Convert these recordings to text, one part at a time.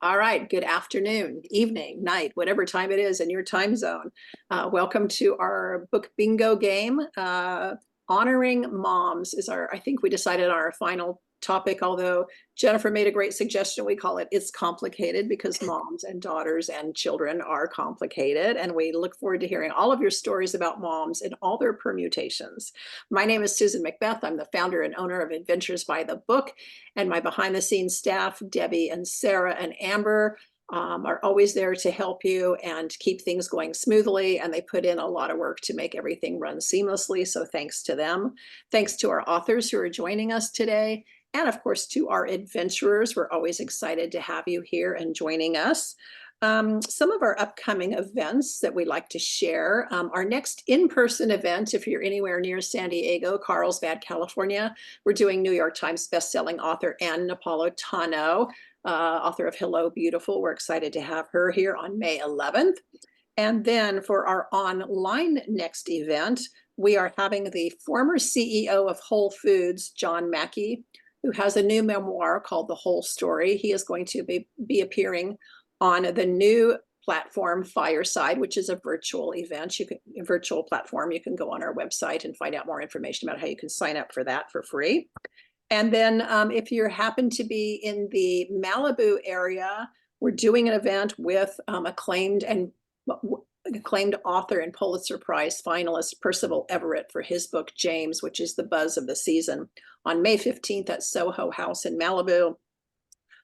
All right, good afternoon, evening, night, whatever time it is in your time zone. Welcome to our book bingo game. Honoring moms is I think we decided on our final topic, although Jennifer made a great suggestion. We call it It's Complicated because moms and daughters and children are complicated. And we look forward to hearing all of your stories about moms in all their permutations. My name is Susan Macbeth. I'm the founder and owner of Adventures by the Book. And my behind the scenes staff, Debbie and Sarah and Amber, are always there to help you and keep things going smoothly. And they put in a lot of work to make everything run seamlessly. So thanks to them. Thanks to our authors who are joining us today. And of course, to our adventurers. We're always excited to have you here and joining us. Some of our upcoming events that we'd like to share. Our next in-person event, if you're anywhere near San Diego, Carlsbad, California, we're doing New York Times bestselling author Ann Napolitano, author of Hello, Beautiful. We're excited to have her here on May 11th. And then for our online next event, we are having the former CEO of Whole Foods, John Mackey, who has a new memoir called The Whole Story. He is going to be appearing on the new platform Fireside, which is a virtual event. A virtual platform. You can go on our website and find out more information about how you can sign up for that for free. And then if you happen to be in the Malibu area, we're doing an event with acclaimed author and Pulitzer Prize finalist Percival Everett for his book James, which is the buzz of the season, on May 15th at Soho House in Malibu,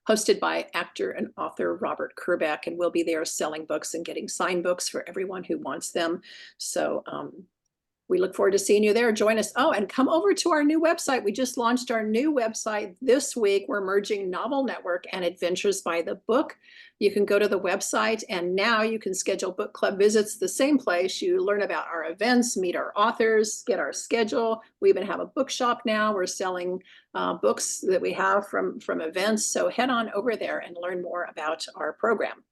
hosted by actor and author Robert Kerbeck. And we'll be there selling books and getting signed books for everyone who wants them. So we look forward to seeing you there. Join us. Oh, and come over to our new website. We just launched our new website this week. We're merging Novel Network and Adventures by the Book. You can go to the website, and now you can schedule book club visits the same place. You learn about our events, meet our authors, get our schedule. We even have a bookshop now. We're selling books that we have from events. So head on over there and learn more about our program.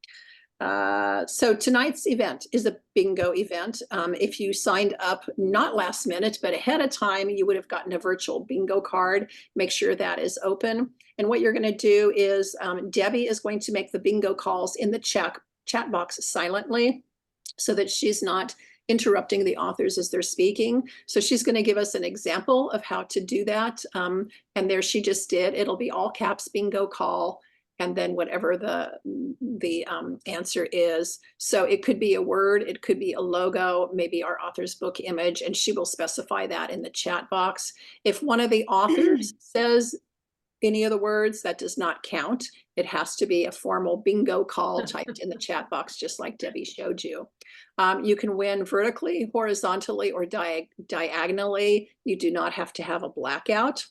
So tonight's event is a bingo event. If you signed up not last minute, but ahead of time, you would have gotten a virtual bingo card. Make sure that is open. And what you're going to do is Debbie is going to make the bingo calls in the chat box silently so that she's not interrupting the authors as they're speaking. So she's going to give us an example of how to do that. And there she just did. It'll be all caps bingo call. And then whatever the answer is. So it could be a word, it could be a logo, maybe our author's book image, and she will specify that in the chat box. If one of the authors says any of the words, that does not count. It has to be a formal bingo call typed in the chat box, just like Debbie showed you. You can win vertically, horizontally, or diagonally. You do not have to have a blackout.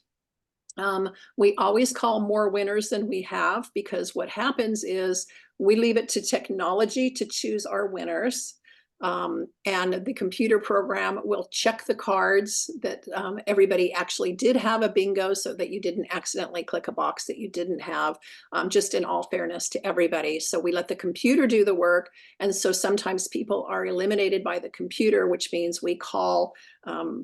We always call more winners than we have, because what happens is we leave it to technology to choose our winners. And the computer program will check the cards that everybody actually did have a bingo, so that you didn't accidentally click a box that you didn't have, just in all fairness to everybody. So we let the computer do the work. And so sometimes people are eliminated by the computer, which means we call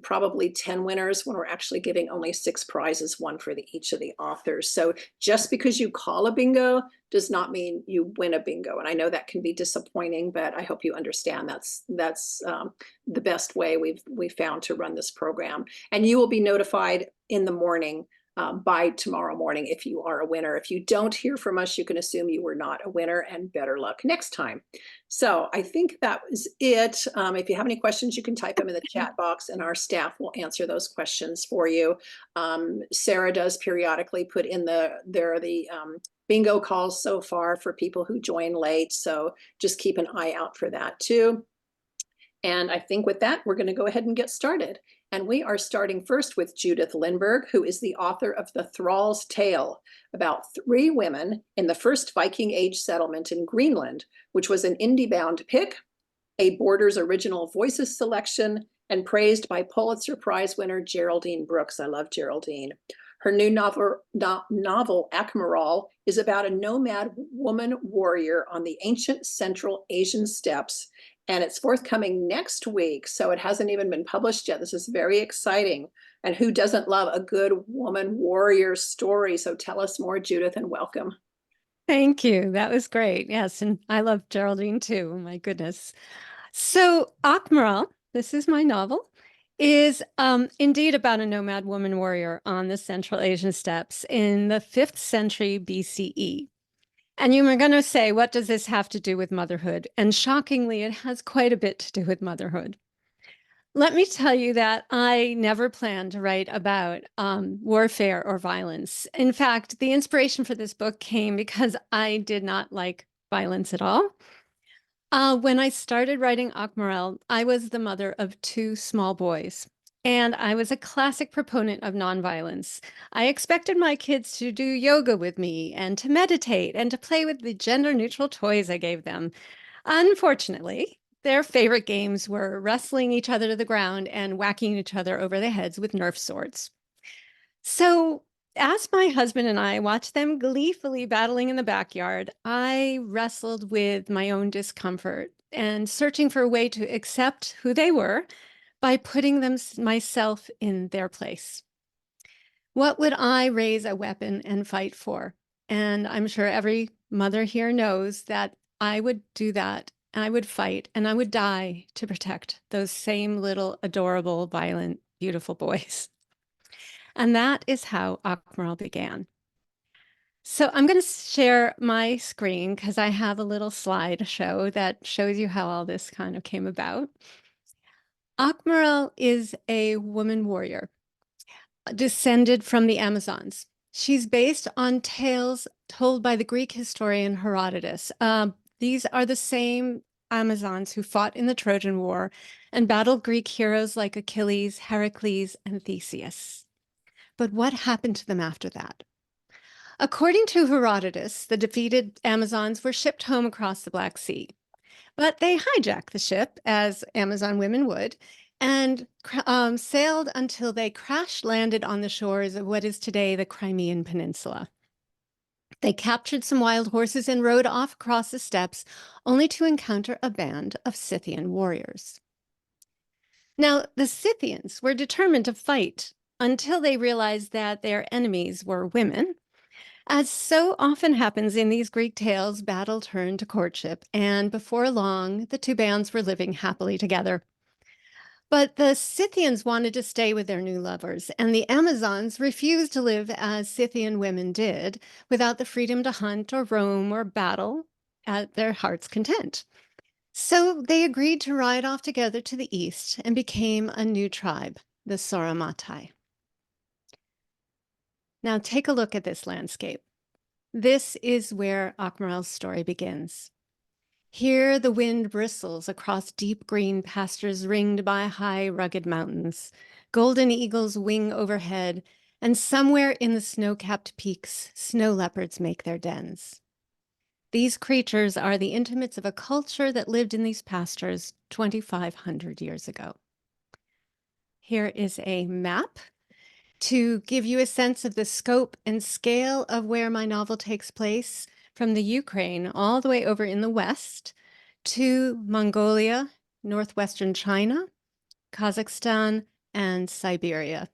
probably 10 winners when we're actually giving only 6 prizes, one for each of the authors. So just because you call a bingo does not mean you win a bingo. And I know that can be disappointing, but I hope you understand that's the best way we've found to run this program. And you will be notified in the morning by tomorrow morning if you are a winner. If you don't hear from us, you can assume you were not a winner, and better luck next time. So I think that was it. If you have any questions, you can type them in the chat box and our staff will answer those questions for you. Sarah does periodically put in the bingo calls so far for people who join late. So just keep an eye out for that too. And I think with that, we're going to go ahead and get started. And we are starting first with Judith Lindbergh, who is the author of The Thrall's Tale, about 3 women in the first Viking Age settlement in Greenland, which was an IndieBound pick, a Borders Original Voices selection, and praised by Pulitzer Prize winner Geraldine Brooks. I love Geraldine. Her new novel, Akmaral, is about a nomad woman warrior on the ancient Central Asian steppes, and it's forthcoming next week, so it hasn't even been published yet. This is very exciting. And who doesn't love a good woman warrior story? So tell us more, Judith, and welcome. Thank you. That was great. Yes, and I love Geraldine too. Oh my goodness. So, Akmaral, this is my novel, is indeed about a nomad woman warrior on the Central Asian steppes in the 5th century BCE. And you were going to say, what does this have to do with motherhood? And shockingly, it has quite a bit to do with motherhood. Let me tell you that I never planned to write about warfare or violence. In fact, the inspiration for this book came because I did not like violence at all. When I started writing Akmarel, I was the mother of 2 small boys, and I was a classic proponent of nonviolence. I expected my kids to do yoga with me and to meditate and to play with the gender-neutral toys I gave them. Unfortunately, their favorite games were wrestling each other to the ground and whacking each other over the heads with Nerf swords. So, as my husband and I watched them gleefully battling in the backyard, I wrestled with my own discomfort and searching for a way to accept who they were by putting myself in their place. What would I raise a weapon and fight for? And I'm sure every mother here knows that I would do that. I would fight and I would die to protect those same little adorable, violent, beautiful boys. And that is how Akmaral began. So I'm going to share my screen because I have a little slideshow that shows you how all this kind of came about. Akmaral is a woman warrior descended from the Amazons. She's based on tales told by the Greek historian Herodotus. These are the same Amazons who fought in the Trojan War and battled Greek heroes like Achilles, Heracles, and Theseus. But what happened to them after that? According to Herodotus, the defeated Amazons were shipped home across the Black Sea. But they hijacked the ship, as Amazon women would, and sailed until they crash landed on the shores of what is today the Crimean Peninsula. They captured some wild horses and rode off across the steppes, only to encounter a band of Scythian warriors. Now, the Scythians were determined to fight until they realized that their enemies were women. As so often happens in these Greek tales, battle turned to courtship, and before long, the 2 bands were living happily together. But the Scythians wanted to stay with their new lovers, and the Amazons refused to live as Scythian women did, without the freedom to hunt or roam or battle at their heart's content. So they agreed to ride off together to the east and became a new tribe, the Sauramatai. Now take a look at this landscape. This is where Akmaral's story begins. Here the wind bristles across deep green pastures ringed by high, rugged mountains. Golden eagles wing overhead, and somewhere in the snow-capped peaks, snow leopards make their dens. These creatures are the intimates of a culture that lived in these pastures 2,500 years ago. Here is a map to give you a sense of the scope and scale of where my novel takes place, from the Ukraine all the way over in the west to Mongolia, northwestern China, Kazakhstan, and Siberia.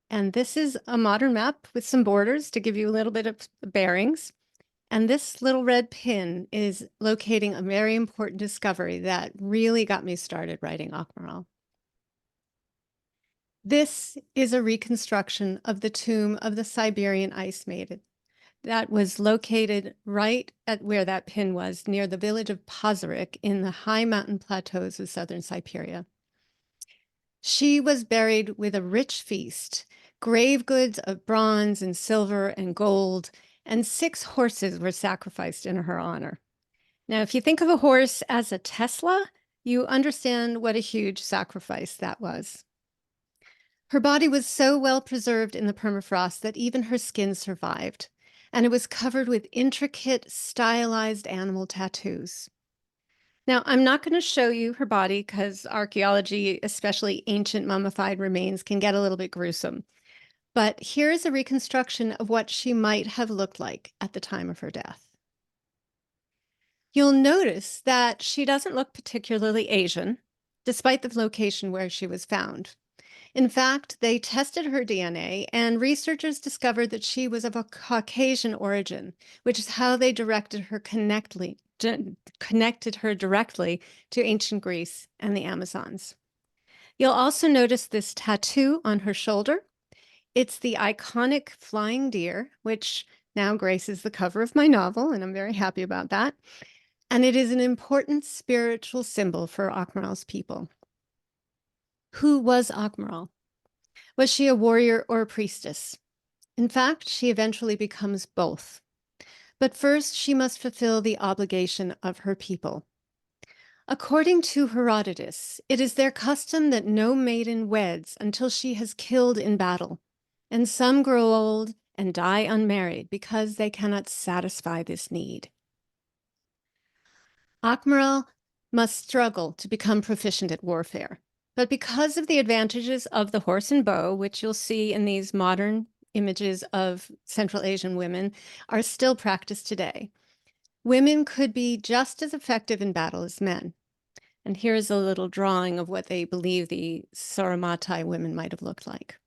And this is a modern map with some borders to give you a little bit of bearings. And this little red pin is locating a very important discovery that really got me started writing Akmaral. This is a reconstruction of the tomb of the Siberian ice maiden that was located right at where that pin was, near the village of Pazyryk in the high mountain plateaus of southern Siberia. She was buried with a rich feast, grave goods of bronze and silver and gold, and 6 horses were sacrificed in her honor. Now, if you think of a horse as a Tesla, you understand what a huge sacrifice that was. Her body was so well preserved in the permafrost that even her skin survived, and it was covered with intricate, stylized animal tattoos. Now, I'm not going to show you her body because archaeology, especially ancient mummified remains, can get a little bit gruesome. But here is a reconstruction of what she might have looked like at the time of her death. You'll notice that she doesn't look particularly Asian, despite the location where she was found. In fact, they tested her DNA, and researchers discovered that she was of a Caucasian origin, which is how they connected her directly to ancient Greece and the Amazons. You'll also notice this tattoo on her shoulder. It's the iconic flying deer, which now graces the cover of my novel, and I'm very happy about that. And it is an important spiritual symbol for Akmaral's people. Who was Akmaral? Was she a warrior or a priestess? In fact, she eventually becomes both. But first, she must fulfill the obligation of her people. According to Herodotus, it is their custom that no maiden weds until she has killed in battle, and some grow old and die unmarried because they cannot satisfy this need. Akmaral must struggle to become proficient at warfare, but because of the advantages of the horse and bow, which you'll see in these modern images of Central Asian women, are still practiced today, women could be just as effective in battle as men. And here's a little drawing of what they believe the Sauramatai women might have looked like.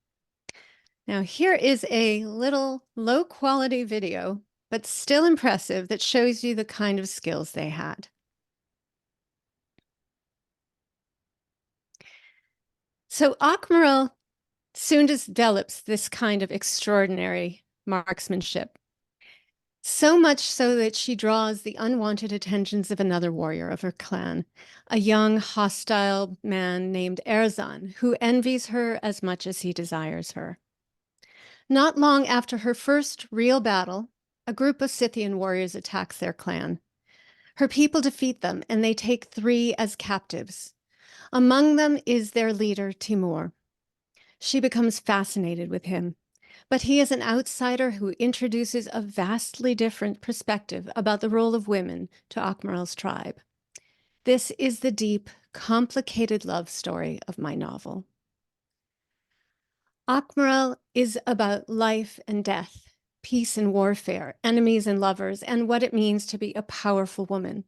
Now, here is a little low-quality video, but still impressive, that shows you the kind of skills they had. So Akmaral soon develops this kind of extraordinary marksmanship. So much so that she draws the unwanted attentions of another warrior of her clan, a young, hostile man named Erzan, who envies her as much as he desires her. Not long after her first real battle, a group of Scythian warriors attacks their clan. Her people defeat them, and they take 3 as captives. Among them is their leader, Timur. She becomes fascinated with him, but he is an outsider who introduces a vastly different perspective about the role of women to Akmaral's tribe. This is the deep, complicated love story of my novel. Akmaral is about life and death, peace and warfare, enemies and lovers, and what it means to be a powerful woman.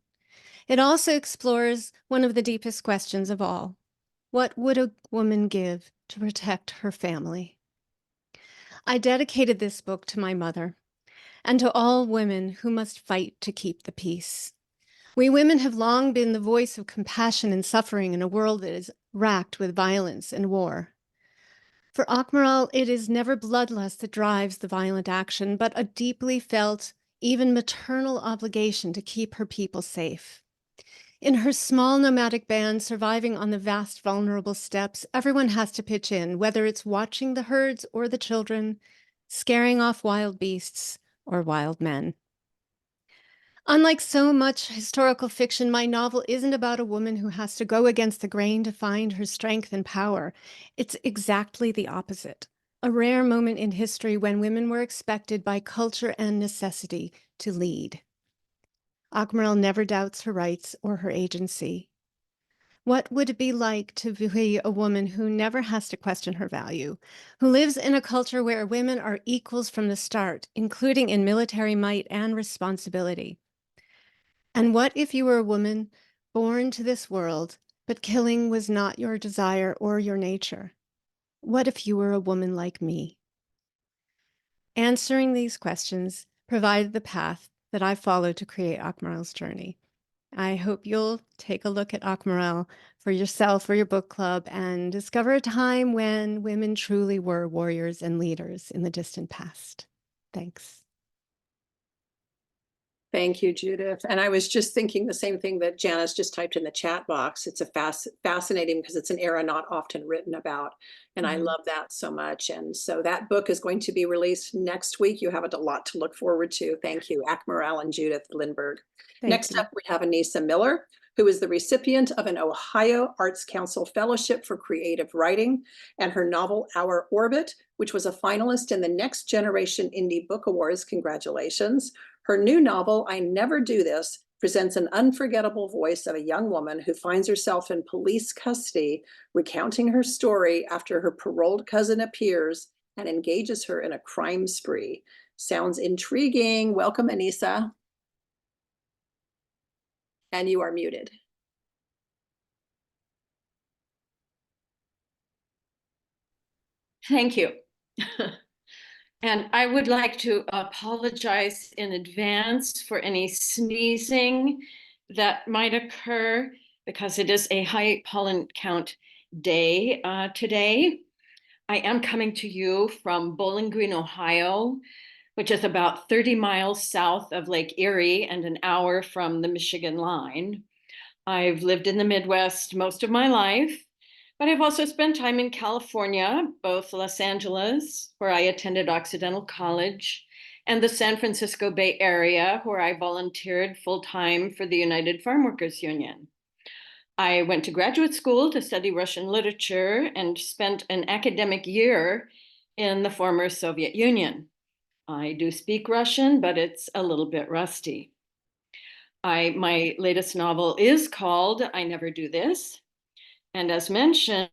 It also explores one of the deepest questions of all. What would a woman give to protect her family? I dedicated this book to my mother and to all women who must fight to keep the peace. We women have long been the voice of compassion and suffering in a world that is racked with violence and war. For Akmaral, it is never bloodlust that drives the violent action, but a deeply felt, even maternal obligation to keep her people safe. In her small nomadic band surviving on the vast vulnerable steppes, everyone has to pitch in, whether it's watching the herds or the children, scaring off wild beasts or wild men. Unlike so much historical fiction, my novel isn't about a woman who has to go against the grain to find her strength and power. It's exactly the opposite. A rare moment in history when women were expected by culture and necessity to lead. Akmaral never doubts her rights or her agency. What would it be like to be a woman who never has to question her value, who lives in a culture where women are equals from the start, including in military might and responsibility? And what if you were a woman born to this world, but killing was not your desire or your nature? What if you were a woman like me? Answering these questions provided the path that I followed to create Akmaral's journey. I hope you'll take a look at Akmaral for yourself or your book club and discover a time when women truly were warriors and leaders in the distant past. Thanks. Thank you, Judith. And I was just thinking the same thing that Janice just typed in the chat box. It's a fascinating because it's an era not often written about. And I love that so much. And so that book is going to be released next week. You have a lot to look forward to. Thank you, Akmaral and Judith Lindbergh. Next up, we have Anesa Miller, who is the recipient of an Ohio Arts Council Fellowship for Creative Writing, and her novel, Our Orbit, which was a finalist in the Next Generation Indie Book Awards. Congratulations. Her new novel, I Never Do This, presents an unforgettable voice of a young woman who finds herself in police custody, recounting her story after her paroled cousin appears and engages her in a crime spree. Sounds intriguing. Welcome, Anesa. And you are muted. Thank you. And I would like to apologize in advance for any sneezing that might occur because it is a high pollen count day today. I am coming to you from Bowling Green, Ohio, which is about 30 miles south of Lake Erie and an hour from the Michigan line. I've lived in the Midwest most of my life, but I've also spent time in California, both Los Angeles, where I attended Occidental College, and the San Francisco Bay Area, where I volunteered full-time for the United Farm Workers Union. I went to graduate school to study Russian literature and spent an academic year in the former Soviet Union. I do speak Russian, but it's a little bit rusty. My latest novel is called I Never Do This. And as mentioned,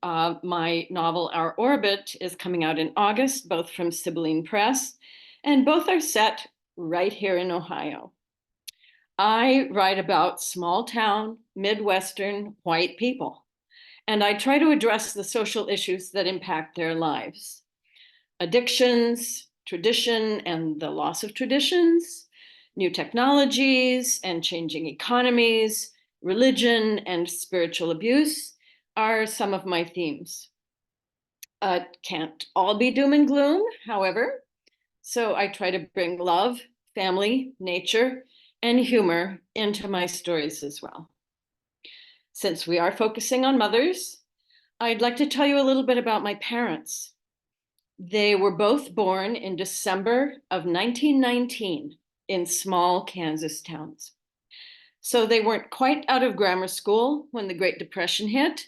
my novel Our Orbit is coming out in August, both from Sibylline Press, and both are set right here in Ohio. I write about small town, Midwestern white people, and I try to address the social issues that impact their lives. Addictions, tradition and the loss of traditions, new technologies and changing economies, religion and spiritual abuse are some of my themes. Can't all be doom and gloom, however, so I try to bring love, family, nature, and humor into my stories as well. Since we are focusing on mothers, I'd like to tell you a little bit about my parents. They were both born in December of 1919 in small Kansas towns. So they weren't quite out of grammar school when the Great Depression hit,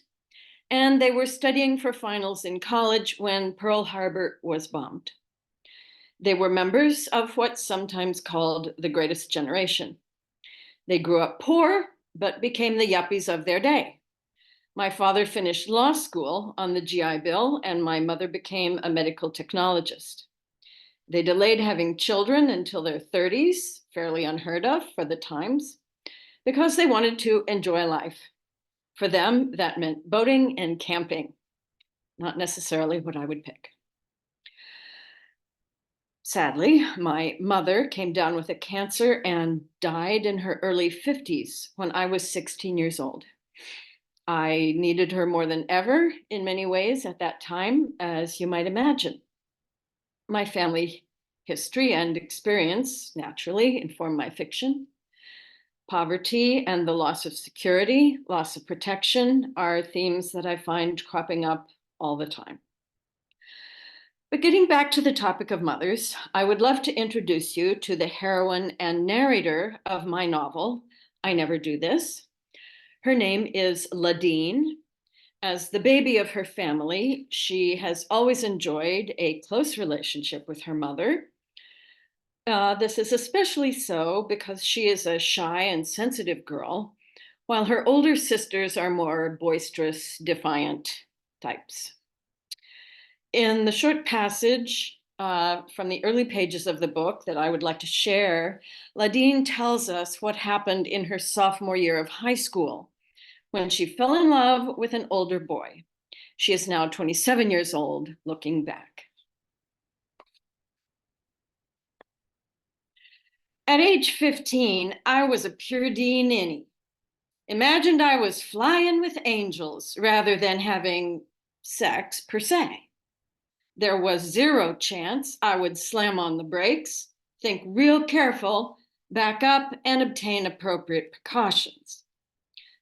and they were studying for finals in college when Pearl Harbor was bombed. They were members of what's sometimes called the Greatest Generation. They grew up poor, but became the yuppies of their day. My father finished law school on the GI Bill, and my mother became a medical technologist. They delayed having children until their 30s, fairly unheard of for the times, because they wanted to enjoy life. For them, that meant boating and camping, not necessarily what I would pick. Sadly, my mother came down with a cancer and died in her early 50s when I was 16 years old. I needed her more than ever in many ways at that time, as you might imagine. My family history and experience naturally inform my fiction. Poverty and the loss of security, loss of protection are themes that I find cropping up all the time. But getting back to the topic of mothers, I would love to introduce you to the heroine and narrator of my novel, I Never Do This. Her name is Ladine. As the baby of her family, she has always enjoyed a close relationship with her mother. This is especially so because she is a shy and sensitive girl, while her older sisters are more boisterous, defiant types. In the short passage from the early pages of the book that I would like to share, Ladine tells us what happened in her sophomore year of high school when she fell in love with an older boy. She is now 27 years old, looking back. At age 15, I was a pure D ninny. Imagined I was flying with angels rather than having sex per se. There was zero chance I would slam on the brakes, think real careful, back up, and obtain appropriate precautions.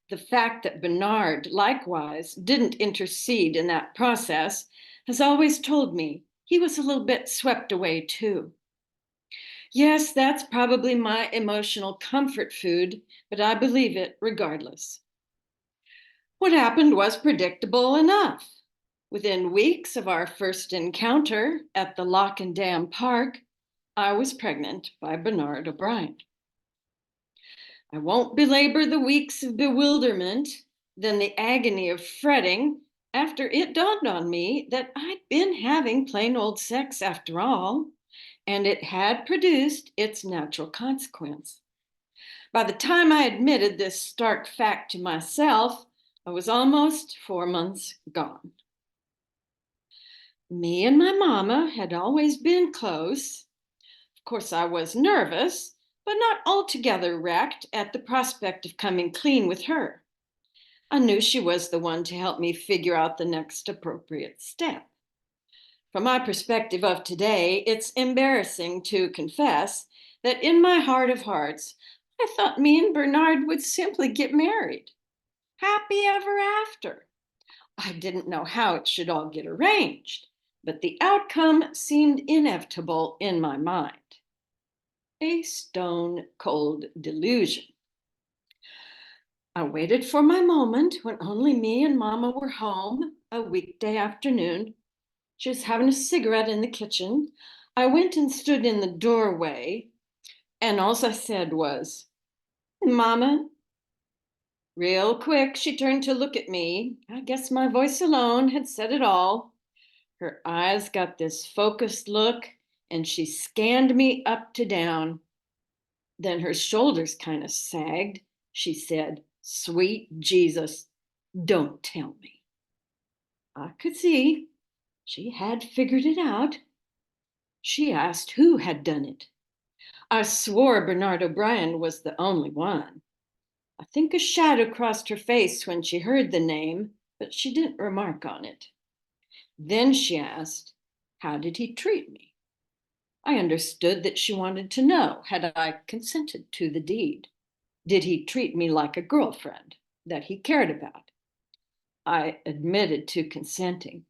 The fact that Bernard likewise didn't intercede in that process has always told me he was a little bit swept away too. Yes, that's probably my emotional comfort food, but I believe it regardless. What happened was predictable enough. Within weeks of our first encounter at the Lock and Dam Park, I was pregnant by Bernard O'Brien. I won't belabor the weeks of bewilderment, then the agony of fretting after it dawned on me that I'd been having plain old sex after all, and it had produced its natural consequence. By the time I admitted this stark fact to myself, I was almost 4 months gone. Me and my mama had always been close. Of course, I was nervous, but not altogether wrecked at the prospect of coming clean with her. I knew she was the one to help me figure out the next appropriate step. From my perspective of today, it's embarrassing to confess that in my heart of hearts, I thought me and Bernard would simply get married. Happy ever after. I didn't know how it should all get arranged, but the outcome seemed inevitable in my mind. A stone cold delusion. I waited for my moment when only me and Mama were home, a weekday afternoon. She was having a cigarette in the kitchen. I went and stood in the doorway, and all I said was, "Mama." Real quick, she turned to look at me. I guess my voice alone had said it all. Her eyes got this focused look, and she scanned me up to down. Then her shoulders kind of sagged. She said, "Sweet Jesus, don't tell me." I could see she had figured it out. She asked who had done it. I swore Bernard O'Brien was the only one. I think a shadow crossed her face when she heard the name, but she didn't remark on it. Then she asked, how did he treat me? I understood that she wanted to know, had I consented to the deed? Did he treat me like a girlfriend that he cared about? I admitted to consenting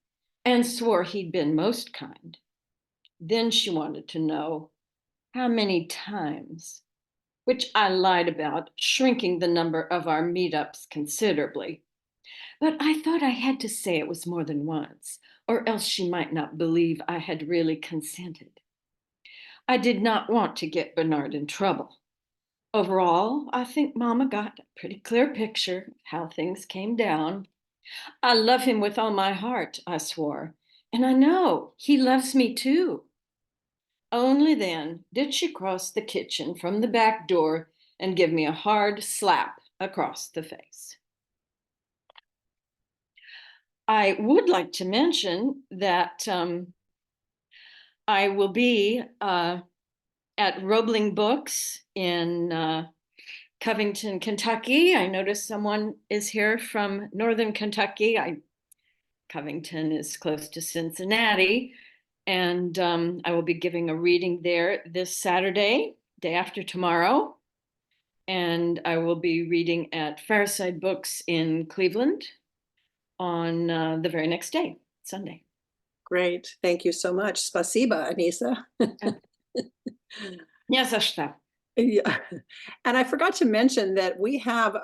and swore he'd been most kind. Then she wanted to know how many times, which I lied about, shrinking the number of our meetups considerably. But I thought I had to say it was more than once, or else she might not believe I had really consented. I did not want to get Bernard in trouble. Overall, I think Mama got a pretty clear picture of how things came down. I love him with all my heart, I swore, and I know he loves me too. Only then did she cross the kitchen from the back door and give me a hard slap across the face. I would like to mention that I will be at Roebling Books in Covington, Kentucky. I noticed someone is here from Northern Kentucky. Covington is close to Cincinnati. And I will be giving a reading there this Saturday, day after tomorrow. And I will be reading at Fireside Books in Cleveland on the very next day, Sunday. Great. Thank you so much. Spasiba, Anesa. Yes, Ashta. Yeah. And I forgot to mention that we have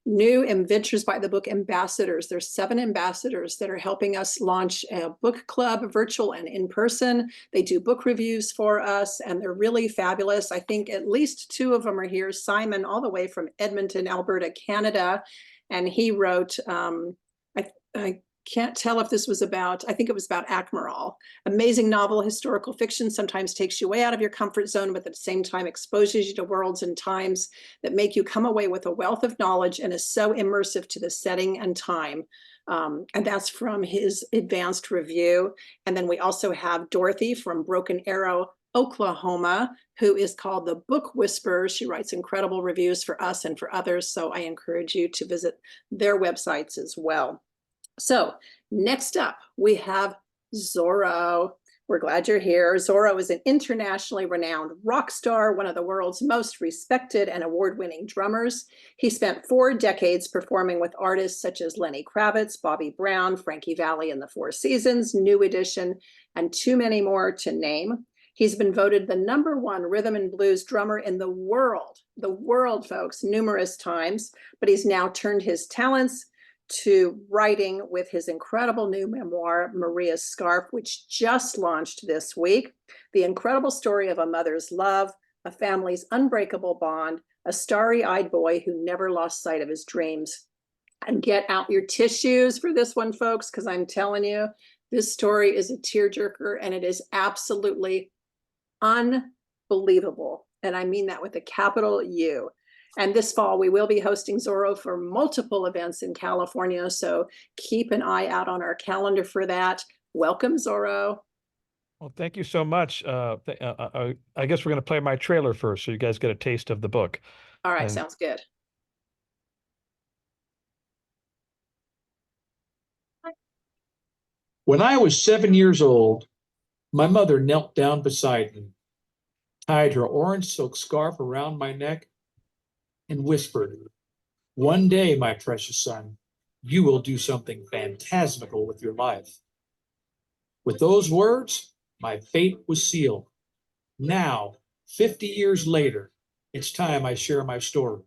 new Adventures by the Book ambassadors. There's 7 ambassadors that are helping us launch a book club, virtual and in person. They do book reviews for us, and they're really fabulous. I think at least 2 of them are here. Simon, all the way from Edmonton, Alberta, Canada, and he wrote, I can't tell if this was about, I think it was about Akmaral. Amazing novel, historical fiction sometimes takes you way out of your comfort zone, but at the same time exposes you to worlds and times that make you come away with a wealth of knowledge and is so immersive to the setting and time. And that's from his advanced review. And then we also have Dorothy from Broken Arrow, Oklahoma, who is called the Book Whisperer. She writes incredible reviews for us and for others. So I encourage you to visit their websites as well. So next up, we have Zoro. We're glad you're here. Zoro is an internationally renowned rock star, one of the world's most respected and award-winning drummers. He spent 4 decades performing with artists such as Lenny Kravitz, Bobby Brown, Frankie Valli and the Four Seasons, New Edition, and too many more to name. He's been voted the #1 rhythm and blues drummer in the world, folks, numerous times, but he's now turned his talents to writing with his incredible new memoir, Maria's Scarf, which just launched this week. The incredible story of a mother's love, a family's unbreakable bond, a starry-eyed boy who never lost sight of his dreams. And get out your tissues for this one, folks, because I'm telling you, this story is a tearjerker, and it is absolutely unbelievable. And I mean that with a capital U. And this fall, we will be hosting Zoro for multiple events in California. So keep an eye out on our calendar for that. Welcome, Zoro. Well, thank you so much. I guess we're going to play my trailer first, so you guys get a taste of the book. All right, And- sounds good. When I was 7 years old, my mother knelt down beside me, tied her orange silk scarf around my neck, and whispered, "One day, my precious son, you will do something phantasmical with your life." With those words, my fate was sealed. Now, 50 years later, it's time I share my story.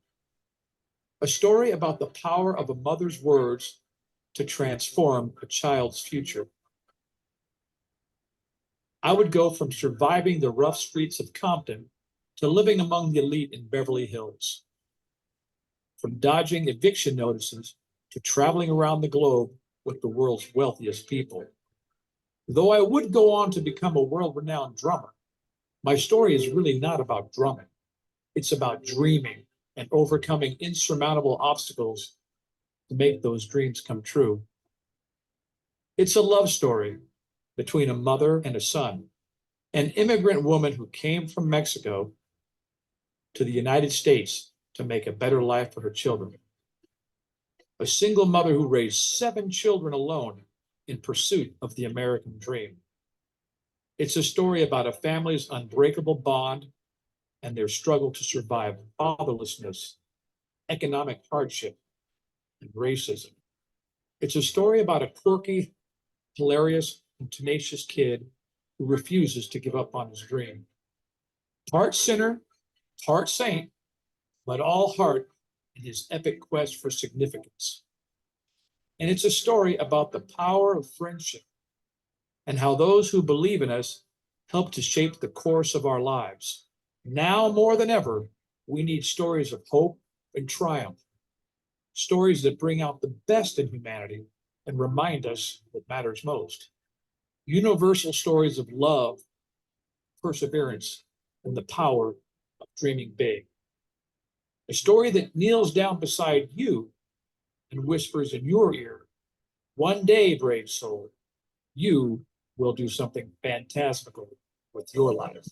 A story about the power of a mother's words to transform a child's future. I would go from surviving the rough streets of Compton to living among the elite in Beverly Hills. From dodging eviction notices to traveling around the globe with the world's wealthiest people. Though I would go on to become a world-renowned drummer, my story is really not about drumming. It's about dreaming and overcoming insurmountable obstacles to make those dreams come true. It's a love story between a mother and a son, an immigrant woman who came from Mexico to the United States to make a better life for her children. A single mother who raised 7 children alone in pursuit of the American dream. It's a story about a family's unbreakable bond and their struggle to survive fatherlessness, economic hardship, and racism. It's a story about a quirky, hilarious, and tenacious kid who refuses to give up on his dream. Part sinner, part saint, but all heart in his epic quest for significance. And it's a story about the power of friendship and how those who believe in us help to shape the course of our lives. Now more than ever, we need stories of hope and triumph, stories that bring out the best in humanity and remind us what matters most. Universal stories of love, perseverance, and the power of dreaming big. A story that kneels down beside you and whispers in your ear, "One day, brave soul, you will do something phantasmical with your life."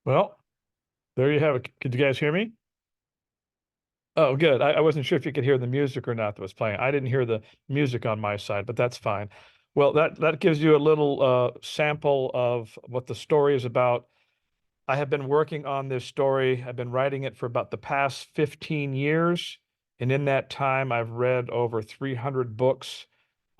Well, there you have it. Could you guys hear me? Oh, good. I wasn't sure if you could hear the music or not that was playing. I didn't hear the music on my side, but that's fine. Well, that gives you a little sample of what the story is about. I have been working on this story. I've been writing it for about the past 15 years. And in that time, I've read over 300 books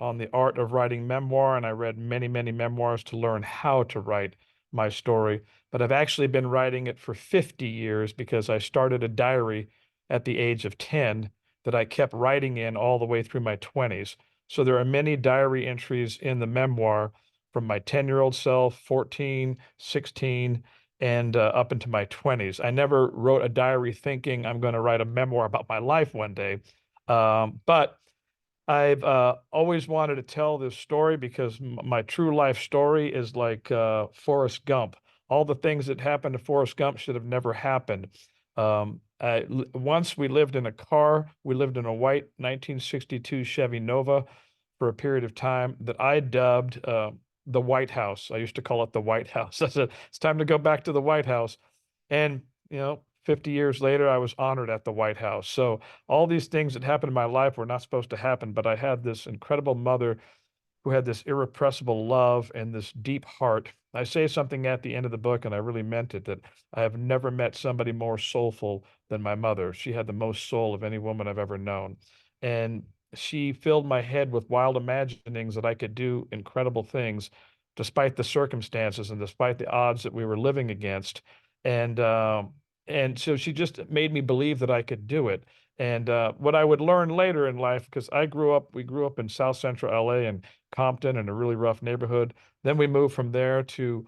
on the art of writing memoir. And I read many, many memoirs to learn how to write my story. But I've actually been writing it for 50 years because I started a diary at the age of 10 that I kept writing in all the way through my 20s. So there are many diary entries in the memoir from my 10-year-old self, 14, 16, and up into my 20s. I never wrote a diary thinking I'm going to write a memoir about my life one day. But I've always wanted to tell this story because my true life story is like Forrest Gump. All the things that happened to Forrest Gump should have never happened. Once we lived in a car. We lived in a white 1962 Chevy Nova for a period of time that I dubbed the White House. I used to call it the White House. I said, it's time to go back to the White House. And, 50 years later, I was honored at the White House. So all these things that happened in my life were not supposed to happen, but I had this incredible mother who had this irrepressible love and this deep heart. I say something at the end of the book, and I really meant it, that I have never met somebody more soulful than my mother. She had the most soul of any woman I've ever known. And she filled my head with wild imaginings that I could do incredible things despite the circumstances and despite the odds that we were living against. And so she just made me believe that I could do it. And what I would learn later in life, because we grew up in South Central LA and Compton in a really rough neighborhood. Then we moved from there to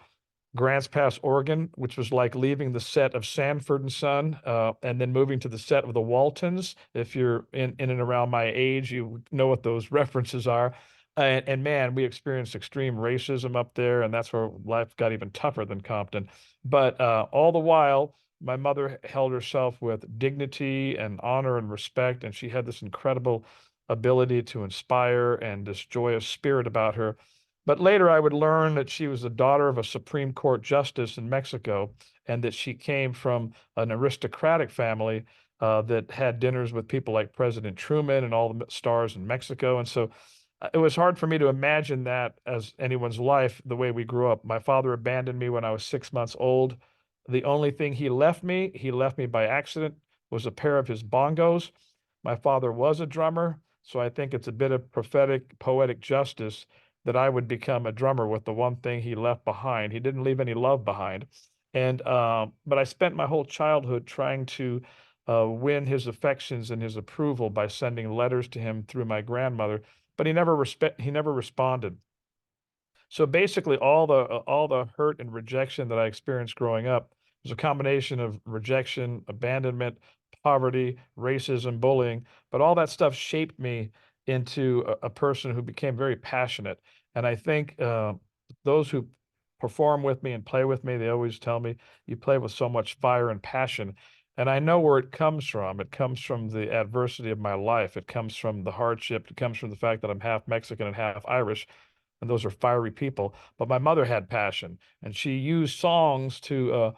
Grants Pass, Oregon, which was like leaving the set of Sanford and Son, and then moving to the set of the Waltons. If you're in and around my age, you know what those references are. And man, we experienced extreme racism up there, and that's where life got even tougher than Compton. But all the while, my mother held herself with dignity and honor and respect, and she had this incredible ability to inspire and this joyous spirit about her. But later I would learn that she was the daughter of a Supreme Court justice in Mexico, and that she came from an aristocratic family that had dinners with people like President Truman and all the stars in Mexico. And so it was hard for me to imagine that as anyone's life, the way we grew up. My father abandoned me when I was 6 months old. The only thing he left me by accident, was a pair of his bongos. My father was a drummer, so I think it's a bit of prophetic, poetic justice that I would become a drummer with the one thing he left behind. He didn't leave any love behind. And but I spent my whole childhood trying to win his affections and his approval by sending letters to him through my grandmother, but he never responded. So basically, all the hurt and rejection that I experienced growing up was a combination of rejection, abandonment, poverty, racism, bullying. But all that stuff shaped me into a person who became very passionate. And I think those who perform with me and play with me, they always tell me, you play with so much fire and passion. And I know where it comes from. It comes from the adversity of my life. It comes from the hardship. It comes from the fact that I'm half Mexican and half Irish, and those are fiery people. But my mother had passion, and she used songs to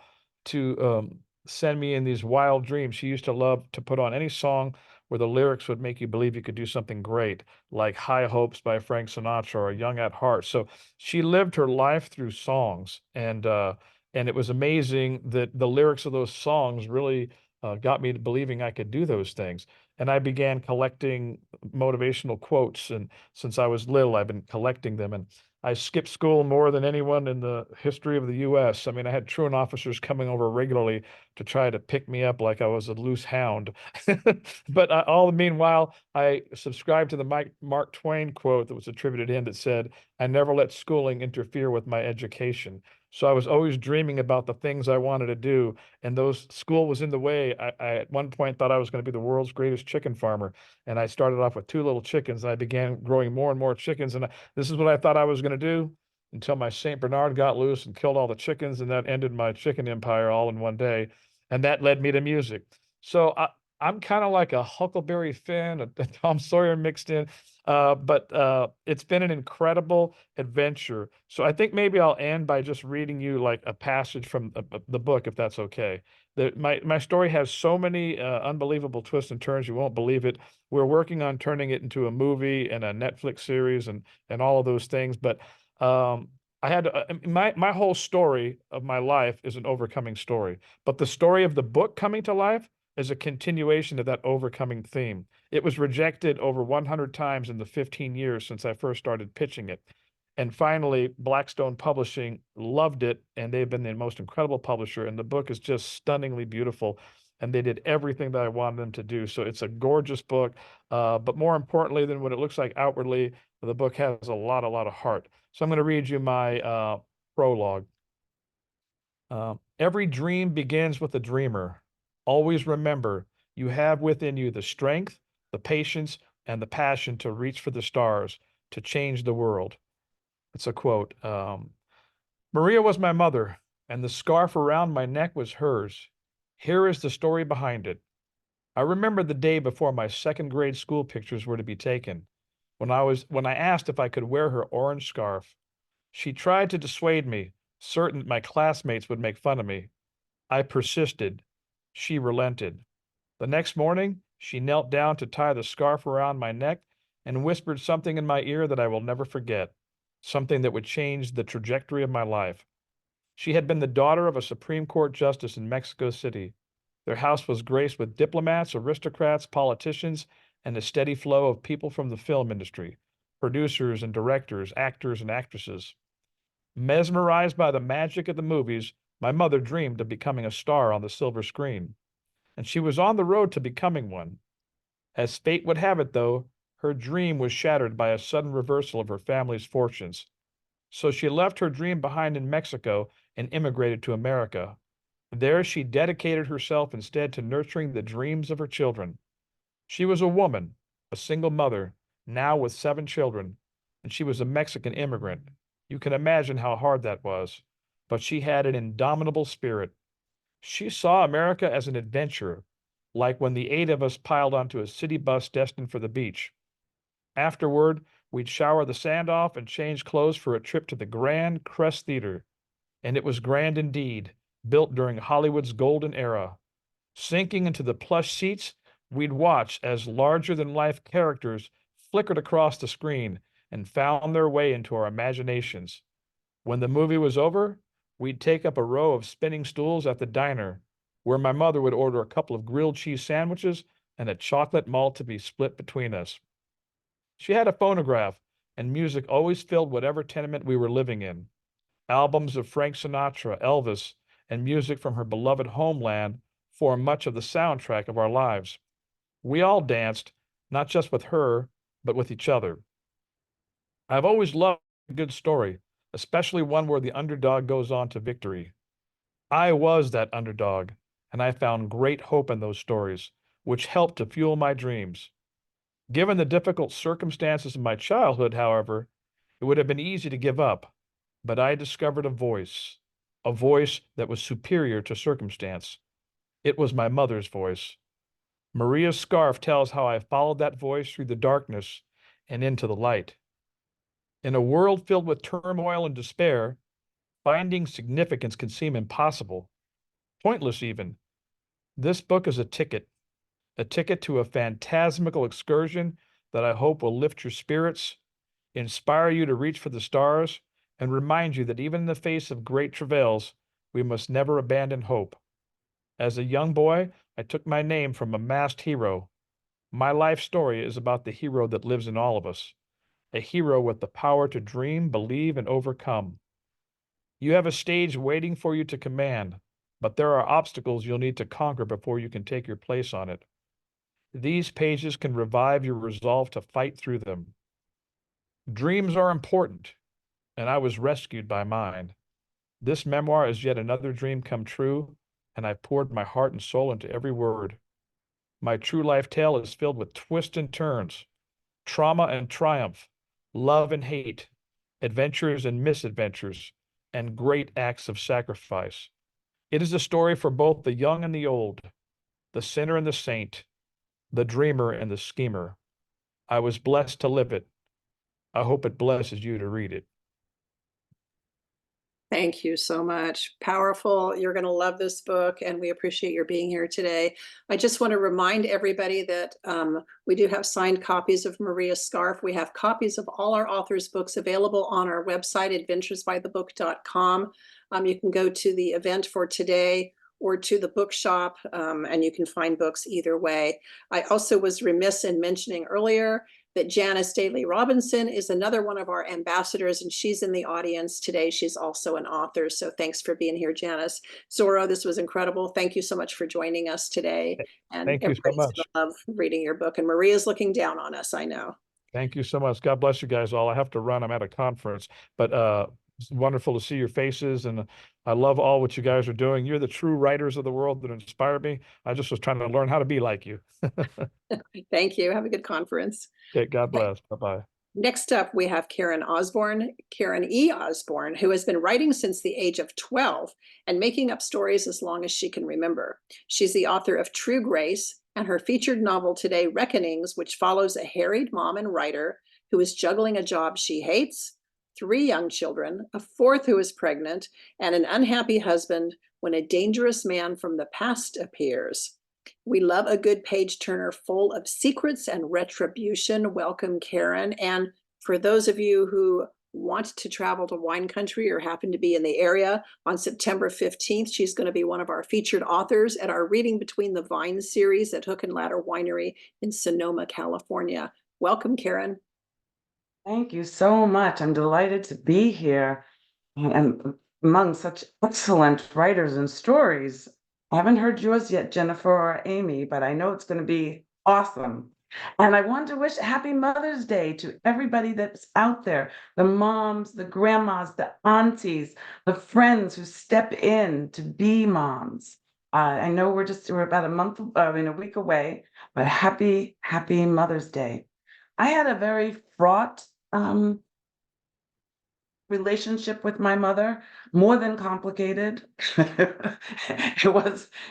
send me in these wild dreams. She used to love to put on any song where the lyrics would make you believe you could do something great, like High Hopes by Frank Sinatra or Young at Heart. So she lived her life through songs, and it was amazing that the lyrics of those songs really got me to believing I could do those things. And I began collecting motivational quotes, and since I was little, I've been collecting them. And I skipped school more than anyone in the history of the U.S. I mean, I had truant officers coming over regularly to try to pick me up like I was a loose hound. But all the meanwhile, I subscribed to the Mark Twain quote that was attributed to him that said, "I never let schooling interfere with my education." So I was always dreaming about the things I wanted to do, and those school was in the way. I at one point thought I was going to be the world's greatest chicken farmer, and I started off with 2 little chickens. And I began growing more and more chickens, and this is what I thought I was going to do until my Saint Bernard got loose and killed all the chickens, and that ended my chicken empire all in one day, and that led me to music. So I'm kind of like a Huckleberry Finn, a Tom Sawyer mixed in. But it's been an incredible adventure. So I think maybe I'll end by just reading you like a passage from the book, if that's okay. My story has so many unbelievable twists and turns, you won't believe it. We're working on turning it into a movie and a Netflix series and all of those things. But I had to, my whole story of my life is an overcoming story. But the story of the book coming to life is a continuation of that overcoming theme. It was rejected over 100 times in the 15 years since I first started pitching it. And finally, Blackstone Publishing loved it, and they've been the most incredible publisher. And the book is just stunningly beautiful. And they did everything that I wanted them to do. So it's a gorgeous book. But more importantly than what it looks like outwardly, the book has a lot of heart. So I'm going to read you my prologue. Every dream begins with a dreamer. Always remember, you have within you the strength, the patience, and the passion to reach for the stars, to change the world. It's a quote. Maria was my mother, and the scarf around my neck was hers. Here is the story behind it. I remember the day before my second grade school pictures were to be taken, when I asked if I could wear her orange scarf. She tried to dissuade me, certain that my classmates would make fun of me. I persisted. She relented. The next morning, she knelt down to tie the scarf around my neck and whispered something in my ear that I will never forget, something that would change the trajectory of my life. She had been the daughter of a Supreme Court justice in Mexico City. Their house was graced with diplomats, aristocrats, politicians, and a steady flow of people from the film industry, producers and directors, actors and actresses. Mesmerized by the magic of the movies, my mother dreamed of becoming a star on the silver screen, and she was on the road to becoming one. As fate would have it, though, her dream was shattered by a sudden reversal of her family's fortunes. So she left her dream behind in Mexico and immigrated to America. There she dedicated herself instead to nurturing the dreams of her children. She was a woman, a single mother, now with 7 children, and she was a Mexican immigrant. You can imagine how hard that was, but she had an indomitable spirit. She saw America as an adventure, like when the 8 of us piled onto a city bus destined for the beach. Afterward, we'd shower the sand off and change clothes for a trip to the Grand Crest Theater. And it was grand indeed, built during Hollywood's golden era. Sinking into the plush seats, we'd watch as larger-than-life characters flickered across the screen and found their way into our imaginations. When the movie was over, we'd take up a row of spinning stools at the diner, where my mother would order a couple of grilled cheese sandwiches and a chocolate malt to be split between us. She had a phonograph, and music always filled whatever tenement we were living in. Albums of Frank Sinatra, Elvis, and music from her beloved homeland formed much of the soundtrack of our lives. We all danced, not just with her, but with each other. I've always loved a good story, especially one where the underdog goes on to victory. I was that underdog, and I found great hope in those stories, which helped to fuel my dreams. Given the difficult circumstances of my childhood, however, it would have been easy to give up, but I discovered a voice that was superior to circumstance. It was my mother's voice. Maria's scarf tells how I followed that voice through the darkness and into the light. In a world filled with turmoil and despair, finding significance can seem impossible, pointless even. This book is a ticket to a phantasmical excursion that I hope will lift your spirits, inspire you to reach for the stars, and remind you that even in the face of great travails, we must never abandon hope. As a young boy, I took my name from a masked hero. My life story is about the hero that lives in all of us, a hero with the power to dream, believe, and overcome. You have a stage waiting for you to command, but there are obstacles you'll need to conquer before you can take your place on it. These pages can revive your resolve to fight through them. Dreams are important, and I was rescued by mine. This memoir is yet another dream come true, and I poured my heart and soul into every word. My true life tale is filled with twists and turns, trauma and triumph, love and hate, adventures and misadventures, and great acts of sacrifice. It is a story for both the young and the old, the sinner and the saint, the dreamer and the schemer. I was blessed to live it. I hope it blesses you to read it. Thank you so much. Powerful. You're going to love this book, and we appreciate your being here today. I just want to remind everybody that we do have signed copies of Maria's scarf. We have copies of all our authors' books available on our website, adventuresbythebook.com. You can go to the event for today or to the bookshop, and you can find books either way. I also was remiss in mentioning earlier that Janice Daly Robinson is another one of our ambassadors, and she's in the audience today. She's also an author, so thanks for being here, Janice. Zoro, this was incredible. Thank you so much for joining us today. And Thank you so much. Love reading your book, and Maria's looking down on us, I know. Thank you so much. God bless you guys all. I have to run. I'm at a conference, but it's wonderful to see your faces, and I love all what you guys are doing. You're the true writers of the world that inspire me. I just was trying to learn how to be like you. Thank you. Have a good conference. Okay, God bless. Bye-bye. Next up, we have Karen E. Osborne, who has been writing since the age of 12 and making up stories as long as she can remember. She's the author of True Grace, and her featured novel today, Reckonings, which follows a harried mom and writer who is juggling a job she hates, 3 young children, a 4th who is pregnant, and an unhappy husband when a dangerous man from the past appears. We love a good page turner full of secrets and retribution. Welcome, Karen. And for those of you who want to travel to wine country or happen to be in the area, on September 15th, she's going to be one of our featured authors at our Reading Between the Vines series at Hook and Ladder Winery in Sonoma, California. Welcome, Karen. Thank you so much. I'm delighted to be here and among such excellent writers and stories. I haven't heard yours yet, Jennifer or Amy, but I know it's going to be awesome. And I want to wish Happy Mother's Day to everybody that's out there, the moms, the grandmas, the aunties, the friends who step in to be moms. I know we're about a week away, but happy Mother's Day. I had a very fraught relationship with my mother, more than complicated. It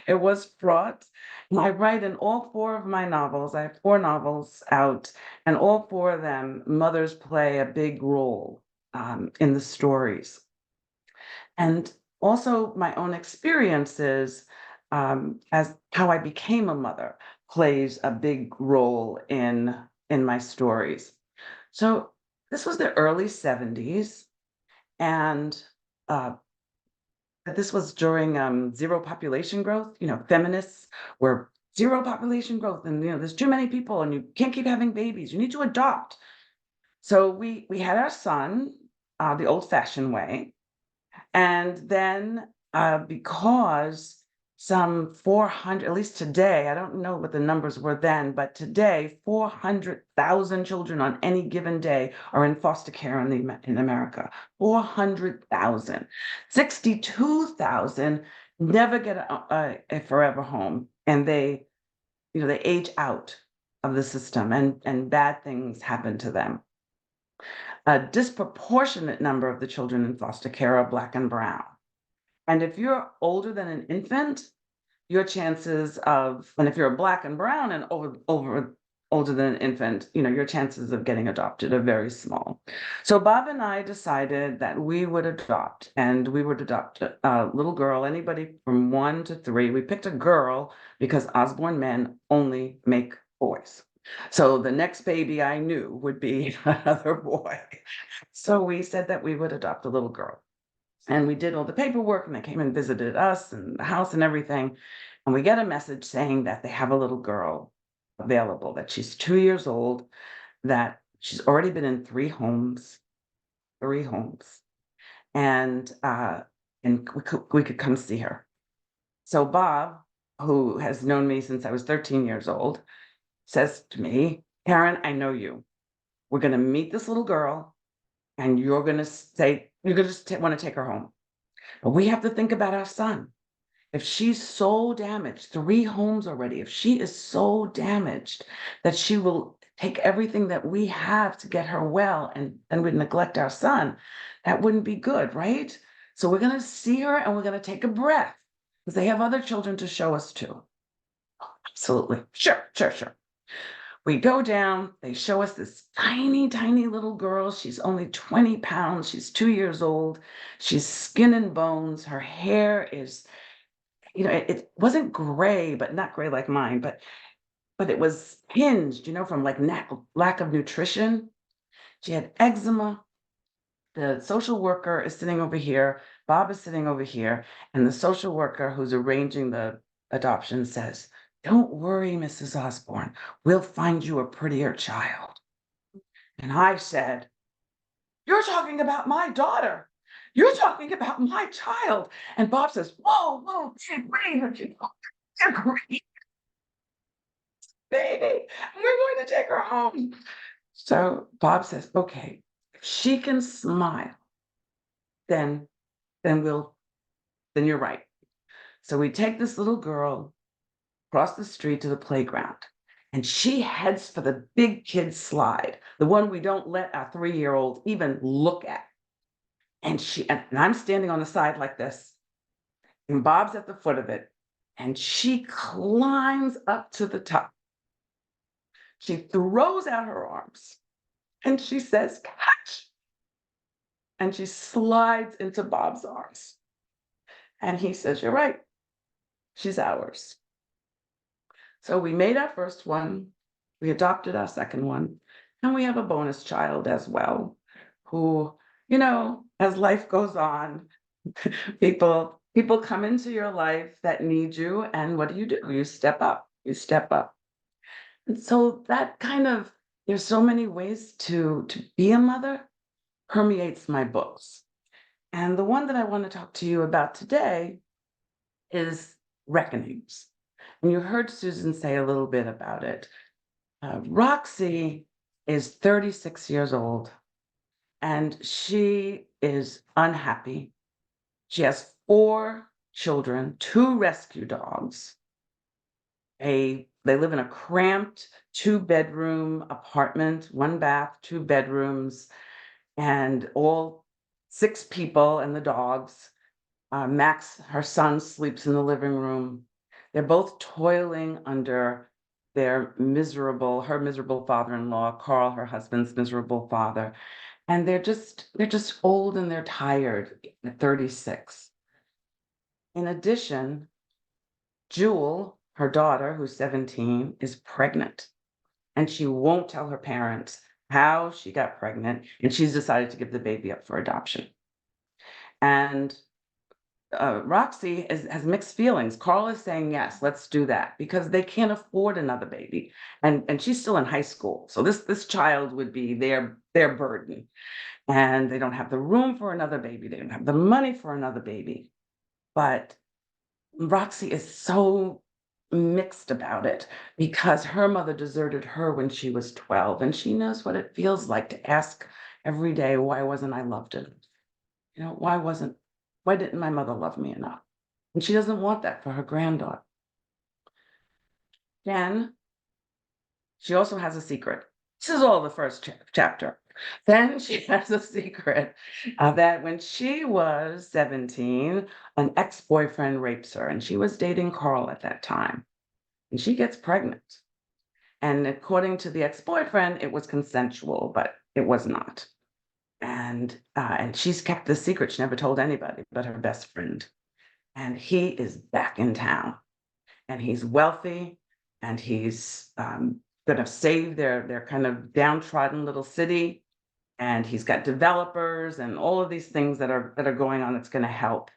was fraught. And I write in all four of my novels. I have 4 novels out, and all 4 of them, mothers play a big role in the stories. And also my own experiences as how I became a mother plays a big role in my stories. So this was the early 70s, and this was during zero population growth. Feminists were zero population growth, and there's too many people, and you can't keep having babies. You need to adopt. So we had our son the old-fashioned way, and then because some 400, at least today, I don't know what the numbers were then, but today 400,000 children on any given day are in foster care in America. 400,000. 62,000 never get a forever home, and they age out of the system, and bad things happen to them. A disproportionate number of the children in foster care are Black and brown. And if you're older than an infant, your chances of, and if you're Black and brown and older than an infant, your chances of getting adopted are very small. So Bob and I decided that we would adopt, and we would adopt a little girl, anybody from 1 to 3. We picked a girl because Osborne men only make boys. So the next baby I knew would be another boy. So we said that we would adopt a little girl. And we did all the paperwork, and they came and visited us and the house and everything. And we get a message saying that they have a little girl available, that she's 2 years old, that she's already been in 3 homes, and we could come see her. So Bob, who has known me since I was 13 years old, says to me, "Karen, I know you. We're going to meet this little girl, and you're going to say, you're going to just want to take her home. But we have to think about our son. If she's so damaged, 3 homes already, if she is so damaged that she will take everything that we have to get her well, and then we'd neglect our son, that wouldn't be good, right? So we're going to see her, and we're going to take a breath, because they have other children to show us to." Absolutely. Sure. We go down, they show us this tiny little girl. She's only 20 pounds. She's 2 years old. She's skin and bones. Her hair is, it wasn't gray, but not gray like mine, but it was hinged, from like lack of nutrition. She had eczema. The social worker is sitting over here. Bob is sitting over here. And the social worker who's arranging the adoption says, "Don't worry, Mrs. Osborne. We'll find you a prettier child." And I said, "You're talking about my daughter. You're talking about my child." And Bob says, "Whoa, you're great, baby. We're going to take her home." So Bob says, "Okay, if she can smile, then you're right." So we take this little girl across the street to the playground, and she heads for the big kid slide, the one we don't let our 3-year-old even look at. And I'm standing on the side like this, and Bob's at the foot of it, and she climbs up to the top. She throws out her arms, and she says, "Catch!" And she slides into Bob's arms. And he says, "You're right. She's ours." So we made our first one, we adopted our second one, and we have a bonus child as well, who, as life goes on, people come into your life that need you, and what do? You step up. And so that there's so many ways to be a mother, permeates my books. And the one that I want to talk to you about today is Reckonings. And you heard Susan say a little bit about it. Roxy is 36 years old, and she is unhappy. She has 4 children, 2 rescue dogs. They live in a cramped 2-bedroom apartment, 1 bath, 2 bedrooms, and all 6 people and the dogs. Max, her son, sleeps in the living room. They're both toiling under her miserable father-in-law, Carl, her husband's miserable father. And they're just old and they're tired at 36. In addition, Jewel, her daughter, who's 17, is pregnant. And she won't tell her parents how she got pregnant, and she's decided to give the baby up for adoption. And Roxy has mixed feelings. Carl is saying, yes, let's do that, because they can't afford another baby. And she's still in high school. So this child would be their burden. And they don't have the room for another baby. They don't have the money for another baby. But Roxy is so mixed about it because her mother deserted her when she was 12, and she knows what it feels like to ask every day, why wasn't I loved enough? You know, why didn't my mother love me enough? And she doesn't want that for her granddaughter. Then she also has a secret. This is all the first chapter. Then she has a secret that when she was 17, an ex-boyfriend rapes her, and she was dating Carl at that time. And she gets pregnant. And according to the ex-boyfriend, it was consensual, but it was not. And she's kept the secret. She never told anybody but her best friend. And he is back in town. And he's wealthy, and he's going to save their kind of downtrodden little city. And he's got developers and all of these things that are going on that's going to help.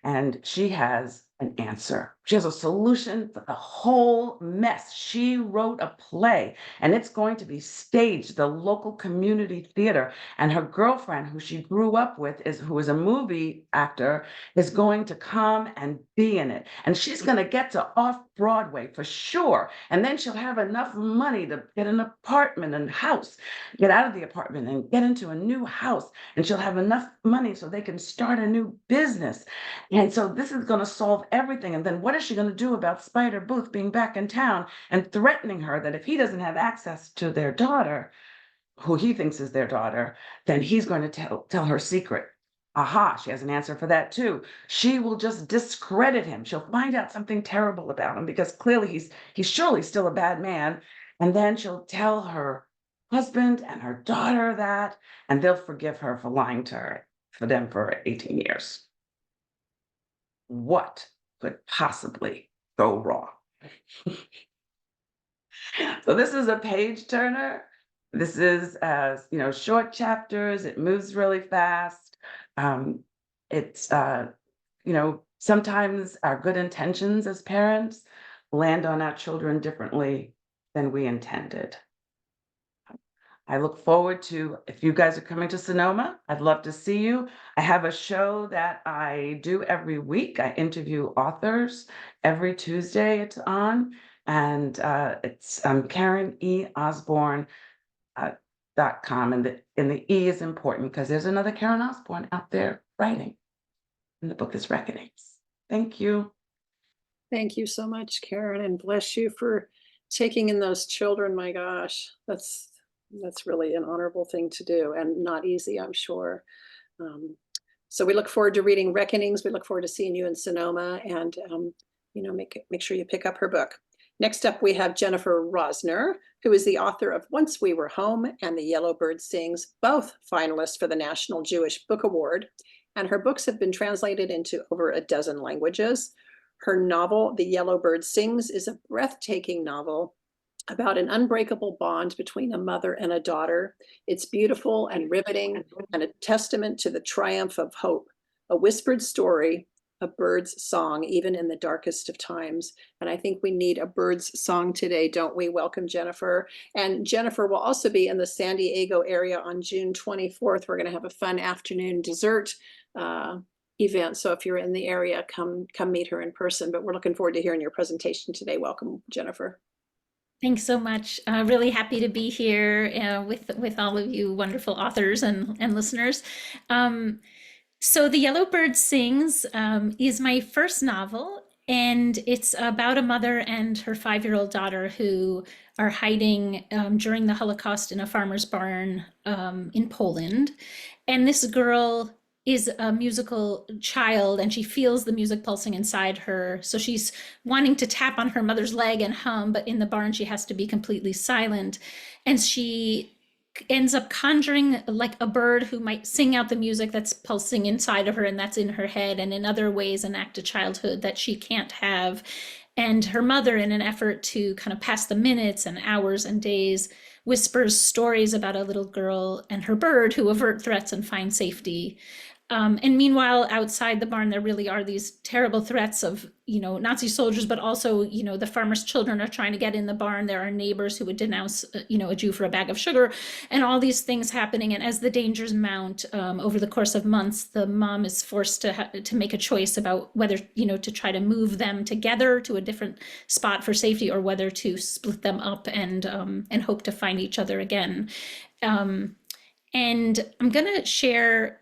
And she has an answer. She has a solution for the whole mess. She wrote a play, and it's going to be staged at the local community theater. And her girlfriend, who she grew up with, who is a movie actor, is going to come and be in it. And she's going to get to off-Broadway for sure. And then she'll have enough money to get an apartment and house, get out of the apartment and get into a new house. And she'll have enough money so they can start a new business. And so this is going to solve everything. And then what is she going to do about Spider Booth being back in town and threatening her that if he doesn't have access to their daughter, who he thinks is their daughter, then he's going to tell her secret. Aha, she has an answer for that too. She will just discredit him. She'll find out something terrible about him because clearly he's surely still a bad man. And then she'll tell her husband and her daughter that, and they'll forgive her for lying to her, for them for 18 years. What could possibly go wrong? So this is a page turner. This is, as you know, short chapters. It moves really fast. It's you know, sometimes our good intentions as parents land on our children differently than we intended. I look forward to, if you guys are coming to Sonoma, I'd love to see you. I have a show that I do every week. I interview authors every Tuesday. It's on, and it's Karen E. Osborne .com, and the E is important because there's another Karen Osborne out there writing, and the book is Reckonings. Thank you. Thank you so much, Karen, and bless you for taking in those children. My gosh, that's really an honorable thing to do, and not easy, I'm sure. So we look forward to reading Reckonings. We look forward to seeing you in Sonoma, and you know, make sure you pick up her book. Next up, we have Jennifer Rosner, who is the author of Once We Were Home and The Yellow Bird Sings, both finalists for the National Jewish Book Award. And her books have been translated into over a dozen languages. Her novel, The Yellow Bird Sings, is a breathtaking novel about an unbreakable bond between a mother and a daughter. It's beautiful and riveting, and a testament to the triumph of hope, a whispered story, a bird's song, even in the darkest of times. And I think we need a bird's song today, don't we? Welcome, Jennifer. And Jennifer will also be in the San Diego area on June 24th. We're going to have a fun afternoon dessert event. So if you're in the area, come meet her in person. But we're looking forward to hearing your presentation today. Welcome, Jennifer. Thanks so much. Really happy to be here with all of you wonderful authors and listeners. So The Yellow Bird Sings is my first novel, and it's about a mother and her 5-year-old daughter who are hiding during the Holocaust in a farmer's barn in Poland. And this girl is a musical child, and she feels the music pulsing inside her. So she's wanting to tap on her mother's leg and hum, but in the barn she has to be completely silent. And she ends up conjuring like a bird who might sing out the music that's pulsing inside of her and that's in her head, and in other ways enact a childhood that she can't have. And her mother, in an effort to kind of pass the minutes and hours and days, whispers stories about a little girl and her bird who avert threats and find safety. And meanwhile, outside the barn, there really are these terrible threats of, Nazi soldiers, but also, the farmers' children are trying to get in the barn. There are neighbors who would denounce, a Jew for a bag of sugar, and all these things happening. And as the dangers mount over the course of months, the mom is forced to make a choice about whether, to try to move them together to a different spot for safety, or whether to split them up and hope to find each other again. And I'm going to share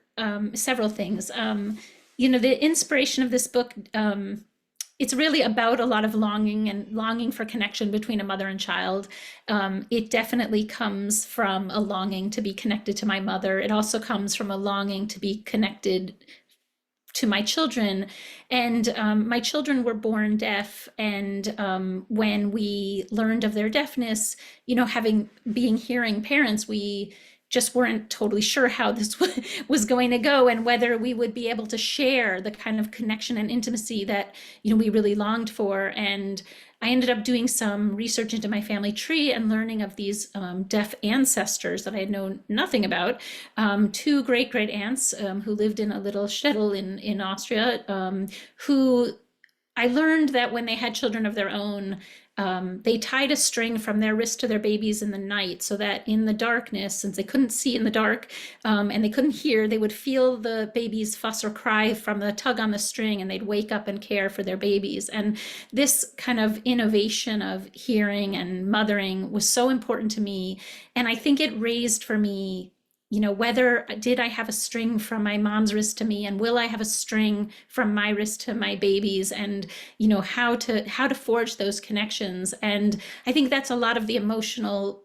several things. The inspiration of this book, it's really about a lot of longing for connection between a mother and child. It definitely comes from a longing to be connected to my mother. It also comes from a longing to be connected to my children. And my children were born deaf. And when we learned of their deafness, being hearing parents, we just weren't totally sure how this was going to go, and whether we would be able to share the kind of connection and intimacy that we really longed for. And I ended up doing some research into my family tree and learning of these deaf ancestors that I had known nothing about. 2 great aunts who lived in a little shtetl in Austria, who I learned that when they had children of their own, they tied a string from their wrist to their babies in the night, so that in the darkness, since they couldn't see in the dark and they couldn't hear, they would feel the babies fuss or cry from the tug on the string, and they'd wake up and care for their babies. And this kind of innovation of hearing and mothering was so important to me. And I think it raised for me, whether did I have a string from my mom's wrist to me, and will I have a string from my wrist to my babies, and how to forge those connections. And I think that's a lot of the emotional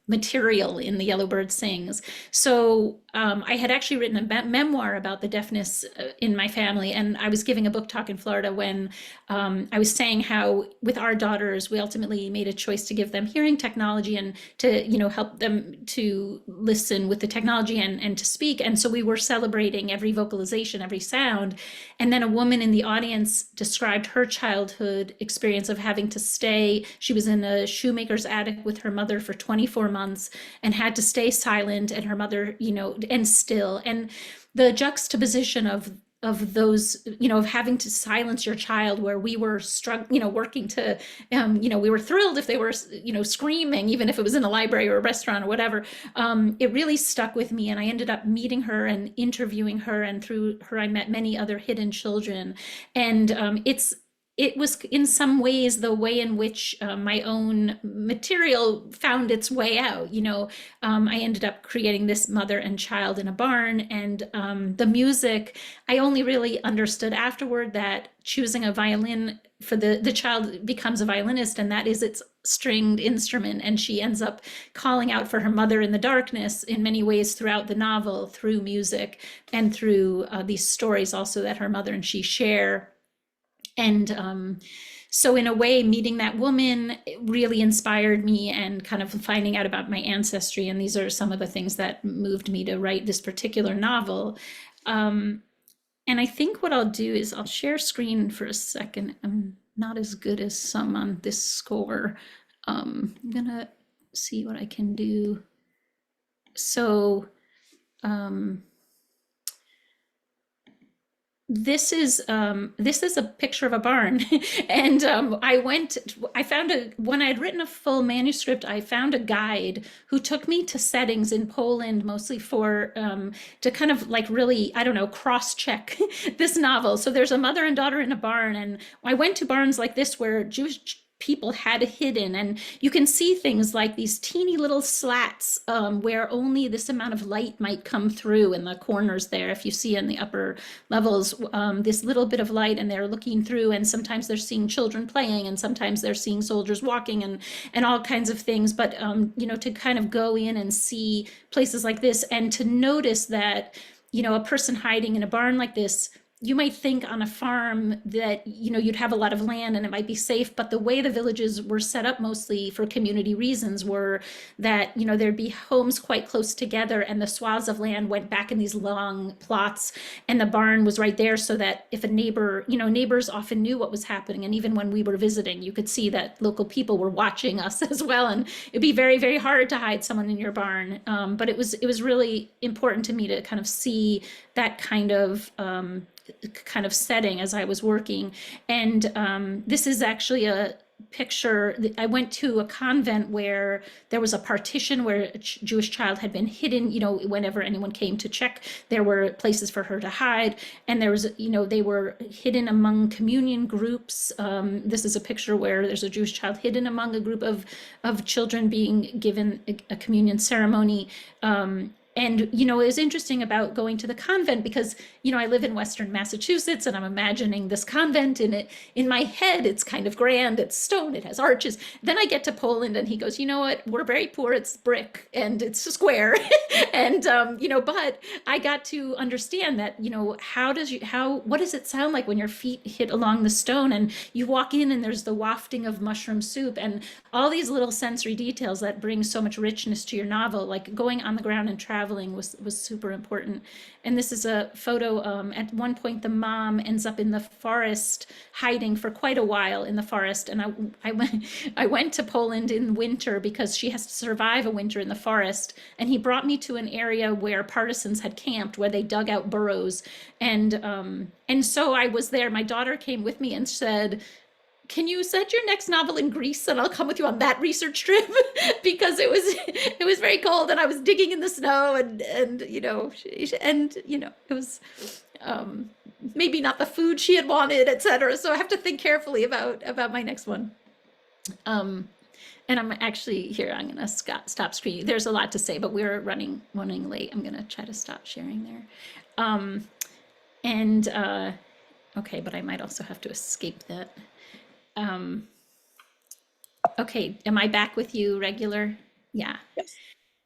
material in The Yellow Bird Sings. So I had actually written a memoir about the deafness in my family, and I was giving a book talk in Florida when I was saying how with our daughters, we ultimately made a choice to give them hearing technology and to help them to listen with the technology and to speak. And so we were celebrating every vocalization, every sound. And then a woman in the audience described her childhood experience of having to stay. She was in a shoemaker's attic with her mother for 24 months and had to stay silent, and her mother, and still. And the juxtaposition of those, of having to silence your child, where we were struggling, working to, we were thrilled if they were, screaming, even if it was in a library or a restaurant or whatever. It really stuck with me, and I ended up meeting her and interviewing her, and through her, I met many other hidden children. And it was in some ways the way in which my own material found its way out. I ended up creating this mother and child in a barn, and the music, I only really understood afterward that choosing a violin for the child becomes a violinist, and that is its stringed instrument. And she ends up calling out for her mother in the darkness in many ways throughout the novel, through music and through these stories also that her mother and she share. And so in a way, meeting that woman really inspired me, and kind of finding out about my ancestry. And these are some of the things that moved me to write this particular novel. And I think what I'll do is I'll share screen for a second. I'm not as good as some on this score. I'm gonna see what I can do. So this is a picture of a barn. And when I had written a full manuscript, I found a guide who took me to settings in Poland, mostly for to kind of like really, I don't know, cross-check this novel. So there's a mother and daughter in a barn, and I went to barns like this where Jewish people had hidden. And you can see things like these teeny little slats where only this amount of light might come through in the corners there. If you see in the upper levels, this little bit of light, and they're looking through, and sometimes they're seeing children playing, and sometimes they're seeing soldiers walking, and all kinds of things. But, you know, to kind of go in and see places like this, and to notice that, you know, a person hiding in a barn like this, you might think on a farm that, you know, you'd have a lot of land and it might be safe, but the way the villages were set up mostly for community reasons were that, you know, there'd be homes quite close together, and the swaths of land went back in these long plots, and the barn was right there, so that if a neighbor, you know, neighbors often knew what was happening. And even when we were visiting, you could see that local people were watching us as well, and it'd be very, very hard to hide someone in your barn. But it was really important to me to kind of see that kind of setting as I was working. And this is actually a picture. I went to a convent where there was a partition where a Jewish child had been hidden. You know, whenever anyone came to check, there were places for her to hide. And there was, you know, they were hidden among communion groups. This is a picture where there's a Jewish child hidden among a group of children being given a communion ceremony. And, you know, it was interesting about going to the convent because, you know, I live in Western Massachusetts, and I'm imagining this convent, and in my head, it's kind of grand. It's stone, it has arches. Then I get to Poland, and he goes, you know what, we're very poor. It's brick and it's a square. And, you know, but I got to understand that, you know, what does it sound like when your feet hit along the stone and you walk in and there's the wafting of mushroom soup and all these little sensory details that bring so much richness to your novel. Like going on the ground and traveling was super important. And this is a photo. At one point, the mom ends up in the forest, hiding for quite a while in the forest. And I went to Poland in winter because she has to survive a winter in the forest. And he brought me to an area where partisans had camped, where they dug out burrows. And so I was there. My daughter came with me and said, can you set your next novel in Greece and I'll come with you on that research trip? Because it was very cold and I was digging in the snow and you know, it was maybe not the food she had wanted, etc. So I have to think carefully about my next one. And I'm actually here, I'm gonna stop screening. There's a lot to say, but we're running late. I'm gonna try to stop sharing there. Okay, but I might also have to escape that. Okay, am I back with you regular? Yeah. Yes.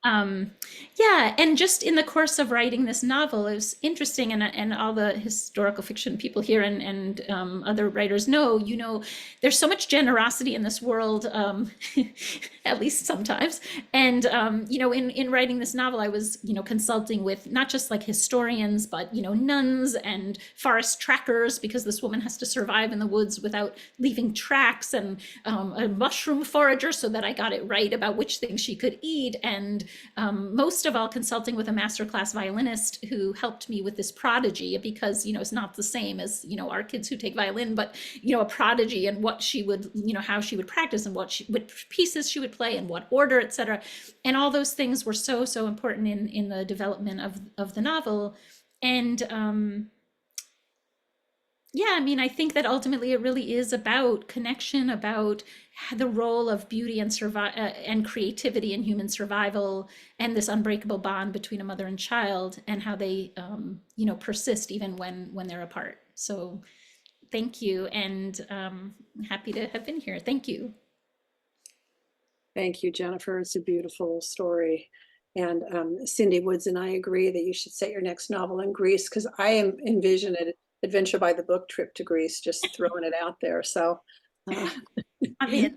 Yeah, and just in the course of writing this novel, it was interesting, and all the historical fiction people here and other writers know, you know, there's so much generosity in this world, at least sometimes. And, you know, in writing this novel, I was, you know, consulting with not just like historians, but, you know, nuns and forest trackers, because this woman has to survive in the woods without leaving tracks, and a mushroom forager so that I got it right about which things she could eat. And most of all, consulting with a masterclass violinist who helped me with this prodigy, because, you know, it's not the same as, you know, our kids who take violin, but, you know, a prodigy, and what she would, you know, how she would practice, and what pieces she would play, and what order, etc. And all those things were so important in the development of the novel. And yeah, I mean, I think that ultimately it really is about connection, about the role of beauty and creativity in human survival, and this unbreakable bond between a mother and child, and how they, you know, persist even when they're apart. So thank you, and I'm happy to have been here. Thank you. Thank you, Jennifer. It's a beautiful story. And Cindy Woods and I agree that you should set your next novel in Greece, because I am envisioning an adventure by the book trip to Greece, just throwing it out there. So I'm in.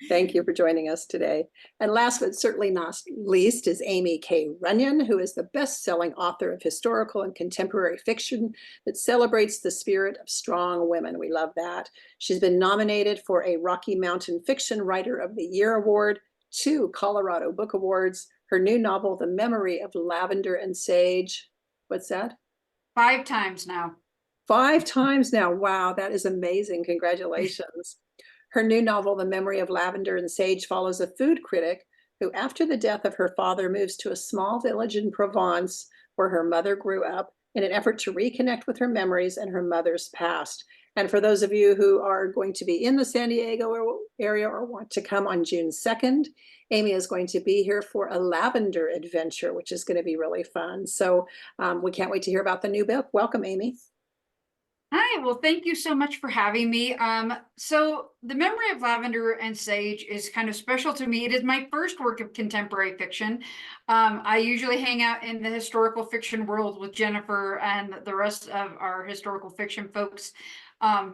thank you for joining us today. And last but certainly not least is Aimie K. Runyan, who is the best-selling author of historical and contemporary fiction that celebrates the spirit of strong women. We love that. She's been nominated for a Rocky Mountain Fiction Writer of the Year Award, 2 Colorado Book Awards. Her new novel, The Memory of Lavender and Sage. What's that? 5 times now. 5 times now. Wow, that is amazing. Congratulations. Her new novel, The Memory of Lavender and Sage, follows a food critic who, after the death of her father, moves to a small village in Provence where her mother grew up in an effort to reconnect with her memories and her mother's past. And for those of you who are going to be in the San Diego area or want to come on June 2nd, Aimie is going to be here for a lavender adventure, which is going to be really fun. So we can't wait to hear about the new book. Welcome, Aimie. Hi, well, thank you so much for having me. So The Memory of Lavender and Sage is kind of special to me. It is my first work of contemporary fiction. I usually hang out in the historical fiction world with Jennifer and the rest of our historical fiction folks.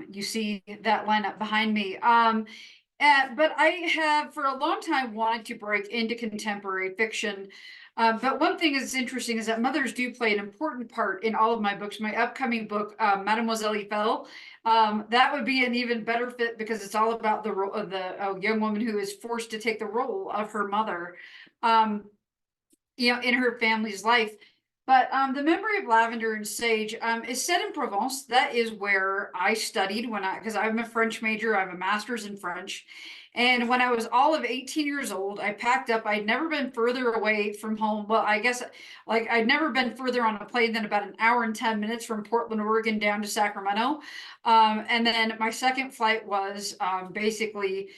You see that lineup behind me. But I have for a long time wanted to break into contemporary fiction. But one thing that's interesting is that mothers do play an important part in all of my books. My upcoming book, Mademoiselle Eiffel, that would be an even better fit because it's all about the role of the young woman who is forced to take the role of her mother, in her family's life. But The Memory of Lavender and Sage is set in Provence. That is where I studied because I'm a French major. I have a master's in French. And when I was all of 18 years old, I packed up. I'd never been further away from home. Well, I guess I'd never been further on a plane than about an hour and 10 minutes from Portland, Oregon down to Sacramento. And then my second flight was basically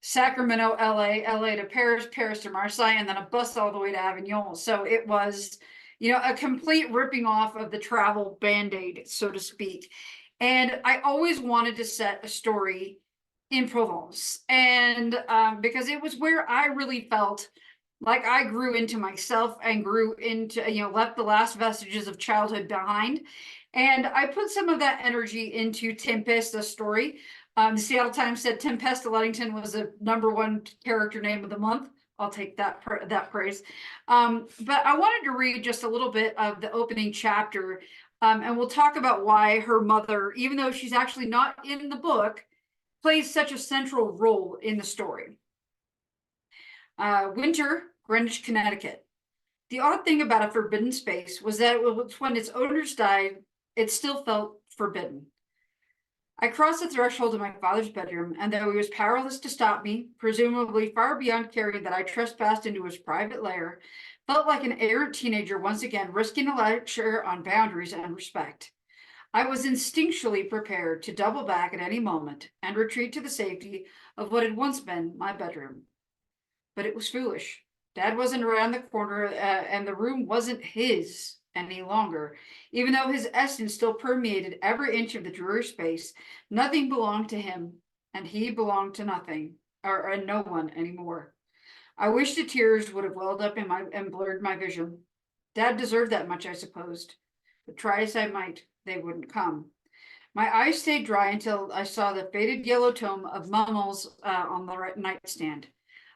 Sacramento, LA to Paris, Paris to Marseille, and then a bus all the way to Avignon. So it was, a complete ripping off of the travel Band-Aid, so to speak. And I always wanted to set a story in Provence. And because it was where I really felt like I grew into myself and grew into, left the last vestiges of childhood behind. And I put some of that energy into Tempest, the story. The Seattle Times said Tempest Ludington was the #1 character name of the month. I'll take that praise. But I wanted to read just a little bit of the opening chapter, and we'll talk about why her mother, even though she's actually not in the book, plays such a central role in the story. Winter, Greenwich, Connecticut. The odd thing about a forbidden space was that when its owners died, it still felt forbidden. I crossed the threshold of my father's bedroom, and though he was powerless to stop me, presumably far beyond caring that I trespassed into his private lair, felt like an errant teenager once again risking a lecture on boundaries and respect. I was instinctually prepared to double back at any moment and retreat to the safety of what had once been my bedroom. But it was foolish. Dad wasn't around the corner, and the room wasn't his any longer. Even though his essence still permeated every inch of the dreary space, nothing belonged to him, and he belonged to nothing, or no one anymore. I wish the tears would have welled up and blurred my vision. Dad deserved that much, I supposed, but try as I might, they wouldn't come. My eyes stayed dry until I saw the faded yellow tome of Maman's on the nightstand.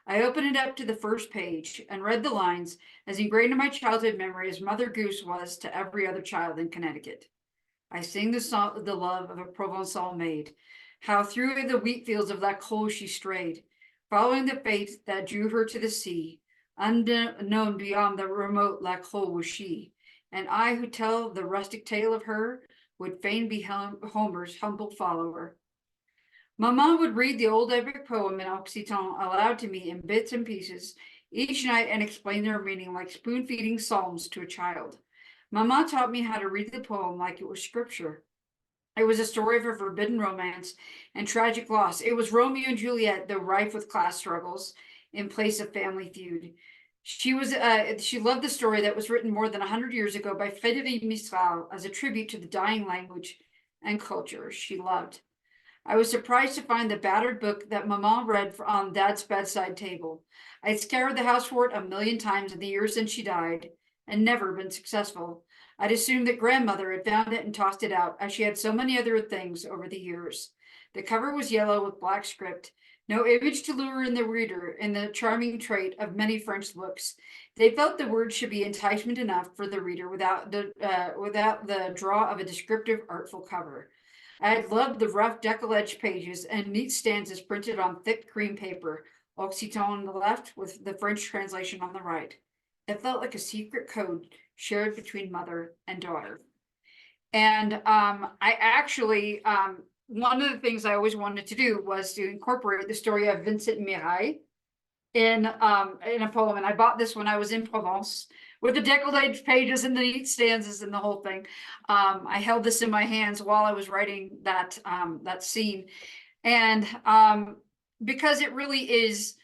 I opened it up to the first page and read the lines as ingrained in my childhood memory as Mother Goose was to every other child in Connecticut. I sing the song, the love of a Provençal maid, how through the wheat fields of La Crau she strayed, following the fate that drew her to the sea. Unknown beyond the remote La Crau was she, and I who tell the rustic tale of her would fain be Homer's humble follower. Maman would read the old epic poem in Occitan aloud to me in bits and pieces each night and explain their meaning like spoon-feeding psalms to a child. Maman taught me how to read the poem like it was scripture. It was a story of a forbidden romance and tragic loss. It was Romeo and Juliet, though rife with class struggles, in place of family feud. She loved the story that was written more than 100 years ago by Frédéric Mistral as a tribute to the dying language and culture she loved. I was surprised to find the battered book that Maman read on Dad's bedside table. I'd scoured the house for it 1,000,000 times in the years since she died and never been successful. I'd assumed that grandmother had found it and tossed it out, as she had so many other things over the years. The cover was yellow with black script, no image to lure in the reader in the charming trait of many French books. They felt the words should be enticement enough for the reader without the draw of a descriptive, artful cover. I had loved the rough decollage pages and neat stanzas printed on thick cream paper, Occitan on the left with the French translation on the right. It felt like a secret code shared between mother and daughter. And I actually, one of the things I always wanted to do was to incorporate the story of Vincent Mirail in a poem, and I bought this when I was in Provence with the decollete pages and the neat stanzas and the whole thing. I held this in my hands while I was writing that scene, and because it really is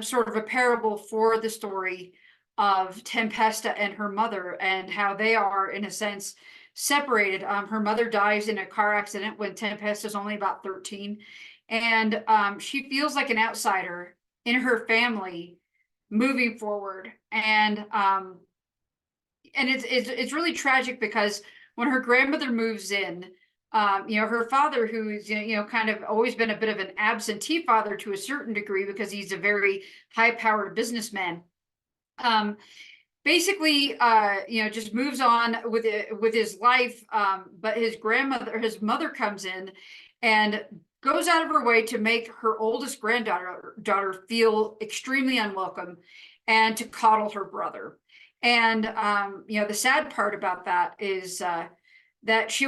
sort of a parable for the story of Tempesta and her mother, and how they are, in a sense, separated. Her mother dies in a car accident when Tempesta's only about 13, and she feels like an outsider in her family moving forward. And it's really tragic, because when her grandmother moves in, her father, who's kind of always been a bit of an absentee father to a certain degree, because he's a very high-powered businessman, basically just moves on with his life. But his mother comes in and goes out of her way to make her oldest granddaughter feel extremely unwelcome, and to coddle her brother. And the sad part about that is that she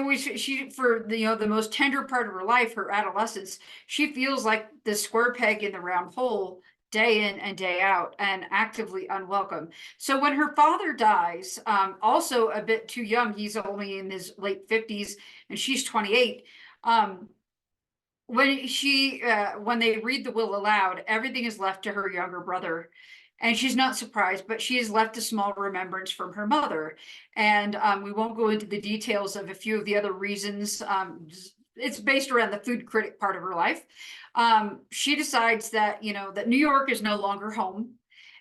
for the most tender part of her life, her adolescence, she feels like the square peg in the round hole, day in and day out, and actively unwelcome. So when her father dies, also a bit too young, he's only in his late 50s and she's 28. When they read the will aloud, everything is left to her younger brother, and she's not surprised, but she has left a small remembrance from her mother. And we won't go into the details of a few of the other reasons. It's based around the food critic part of her life. She decides that that New York is no longer home,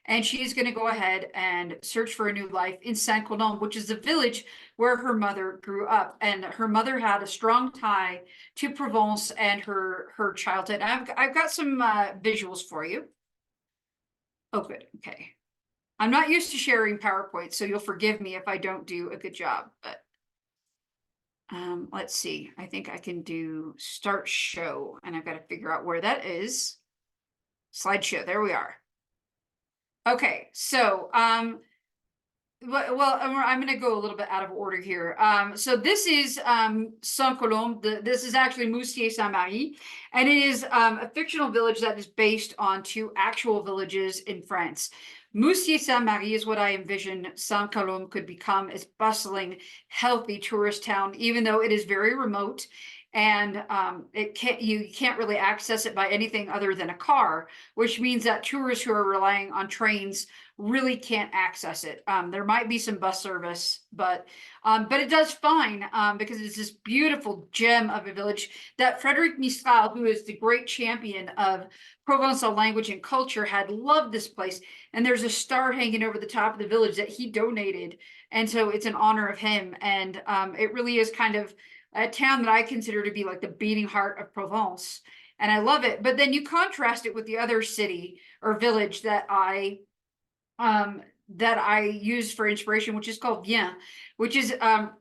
and she's going to go ahead and search for a new life in Saint-Colombe, which is the village where her mother grew up. And her mother had a strong tie to Provence and her childhood. I've got some visuals for you. Oh, good. Okay. I'm not used to sharing PowerPoint, so you'll forgive me if I don't do a good job. But let's see. I think I can do start show, and I've got to figure out where that is. Slideshow. There we are. Okay, so well, I'm going to go a little bit out of order here. So this is Saint-Colombe. This is actually Moustier-Saint-Marie, and it is a fictional village that is based on two actual villages in France. Moustier-Saint-Marie is what I envision Saint-Colombe could become, as bustling, healthy tourist town, even though it is very remote. And you can't really access it by anything other than a car, which means that tourists who are relying on trains really can't access it. There might be some bus service, but it does fine, because it's this beautiful gem of a village that Frederic Mistral, who is the great champion of Provençal language and culture, had loved this place. And there's a star hanging over the top of the village that he donated, and so it's in honor of him. And it really is kind of a town that I consider to be like the beating heart of Provence, and I love it. But then you contrast it with the other city or village that I use for inspiration, which is called Bien, which is a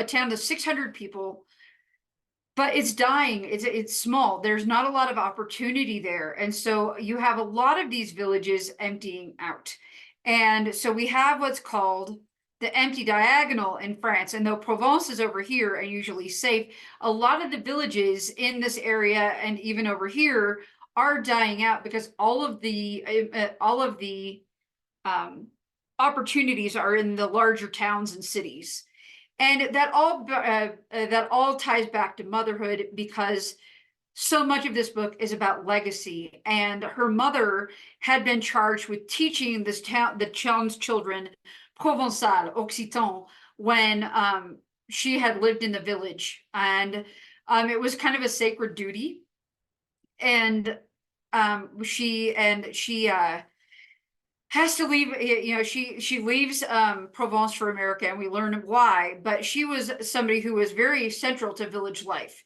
town of 600 people, but it's dying. It's small. There's not a lot of opportunity there, and so you have a lot of these villages emptying out. And so we have what's called the empty diagonal in France. And though Provence is over here and usually safe, a lot of the villages in this area and even over here are dying out, because all of the opportunities are in the larger towns and cities. And that all ties back to motherhood, because so much of this book is about legacy. And her mother had been charged with teaching the town's children Provençal, Occitan, when she had lived in the village. And it was kind of a sacred duty. And she has to leave, she leaves Provence for America, and we learn why, but she was somebody who was very central to village life.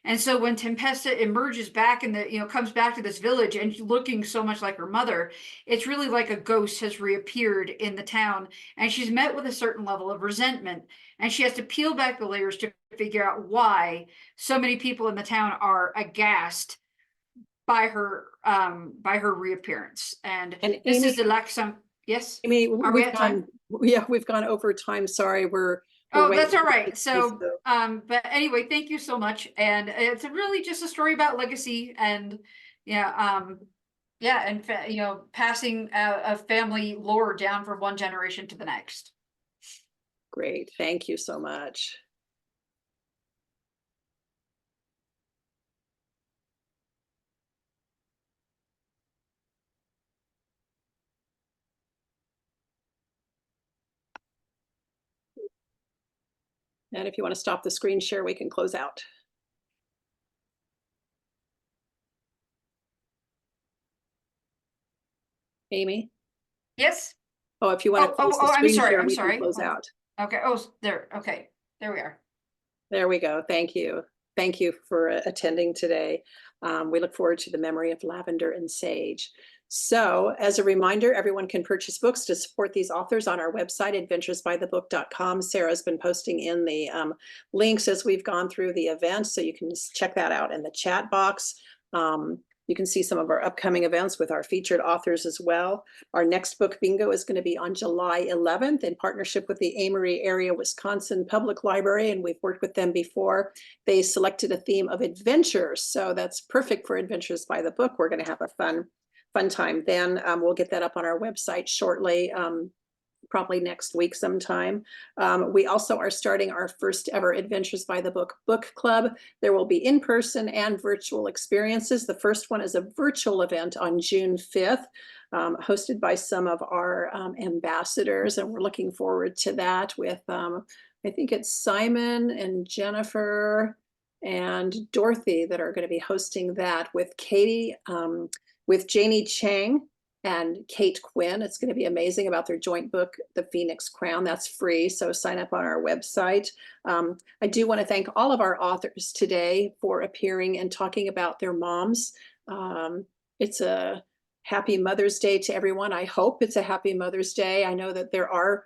And so when Tempesta emerges back comes back to this village and looking so much like her mother, it's really like a ghost has reappeared in the town, and she's met with a certain level of resentment, and she has to peel back the layers to figure out why so many people in the town are aghast by her reappearance. And this is the Laxon. Yes. Aimie, Are we at time? We've gone over time. Sorry, we're oh, that's all right. So but anyway, thank you so much. And it's really just a story about legacy, and Yeah, and you know, passing a family lore down from one generation to the next. Great. Thank you so much. And if you want to stop the screen share, we can close out. Aimie? Yes. Oh, if you want to close the I'm screen sorry. share, I'm we can sorry. close out. Okay. Oh, there. Okay. There we are. There we go. Thank you. Thank you for attending today. We look forward to the memory of Lavender and Sage. So as a reminder, everyone can purchase books to support these authors on our website, adventuresbythebook.com. Sarah's been posting in the links as we've gone through the event, so you can just check that out in the chat box. You can see some of our upcoming events with our featured authors as well. Our next book bingo is going to be on July 11th in partnership with the Amory Area, Wisconsin Public Library, and we've worked with them before. They selected a theme of adventure, so that's perfect for Adventures by the Book. We're going to have a fun time then. We'll get that up on our website shortly. Probably next week sometime. We also are starting our first ever Adventures by the Book book club. There will be in-person and virtual experiences. The first one is a virtual event on June 5th, hosted by some of our ambassadors, and we're looking forward to that with, I think it's Simon and Jennifer and Dorothy that are going to be hosting that with Katie, with Janie Chang and Kate Quinn. It's going to be amazing about their joint book, The Phoenix Crown. That's free, so sign up on our website. I do want to thank all of our authors today for appearing and talking about their moms. It's a happy Mother's Day to everyone. I hope it's a happy Mother's Day. I know that there are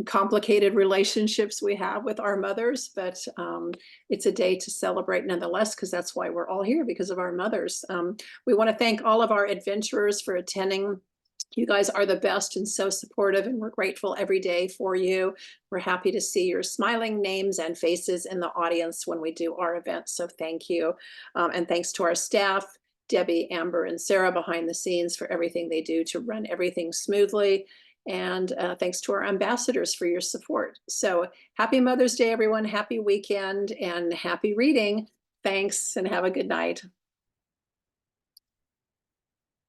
complicated relationships we have with our mothers, but it's a day to celebrate nonetheless, because that's why we're all here, because of our mothers. We want to thank all of our adventurers for attending. You guys are the best and so supportive, and we're grateful every day for you. We're happy to see your smiling names and faces in the audience when we do our events, so thank you. And thanks to our staff, Debbie, Amber, and Sarah behind the scenes for everything they do to run everything smoothly. And thanks to our ambassadors for your support. So happy Mother's Day, everyone. Happy weekend and happy reading. Thanks and have a good night.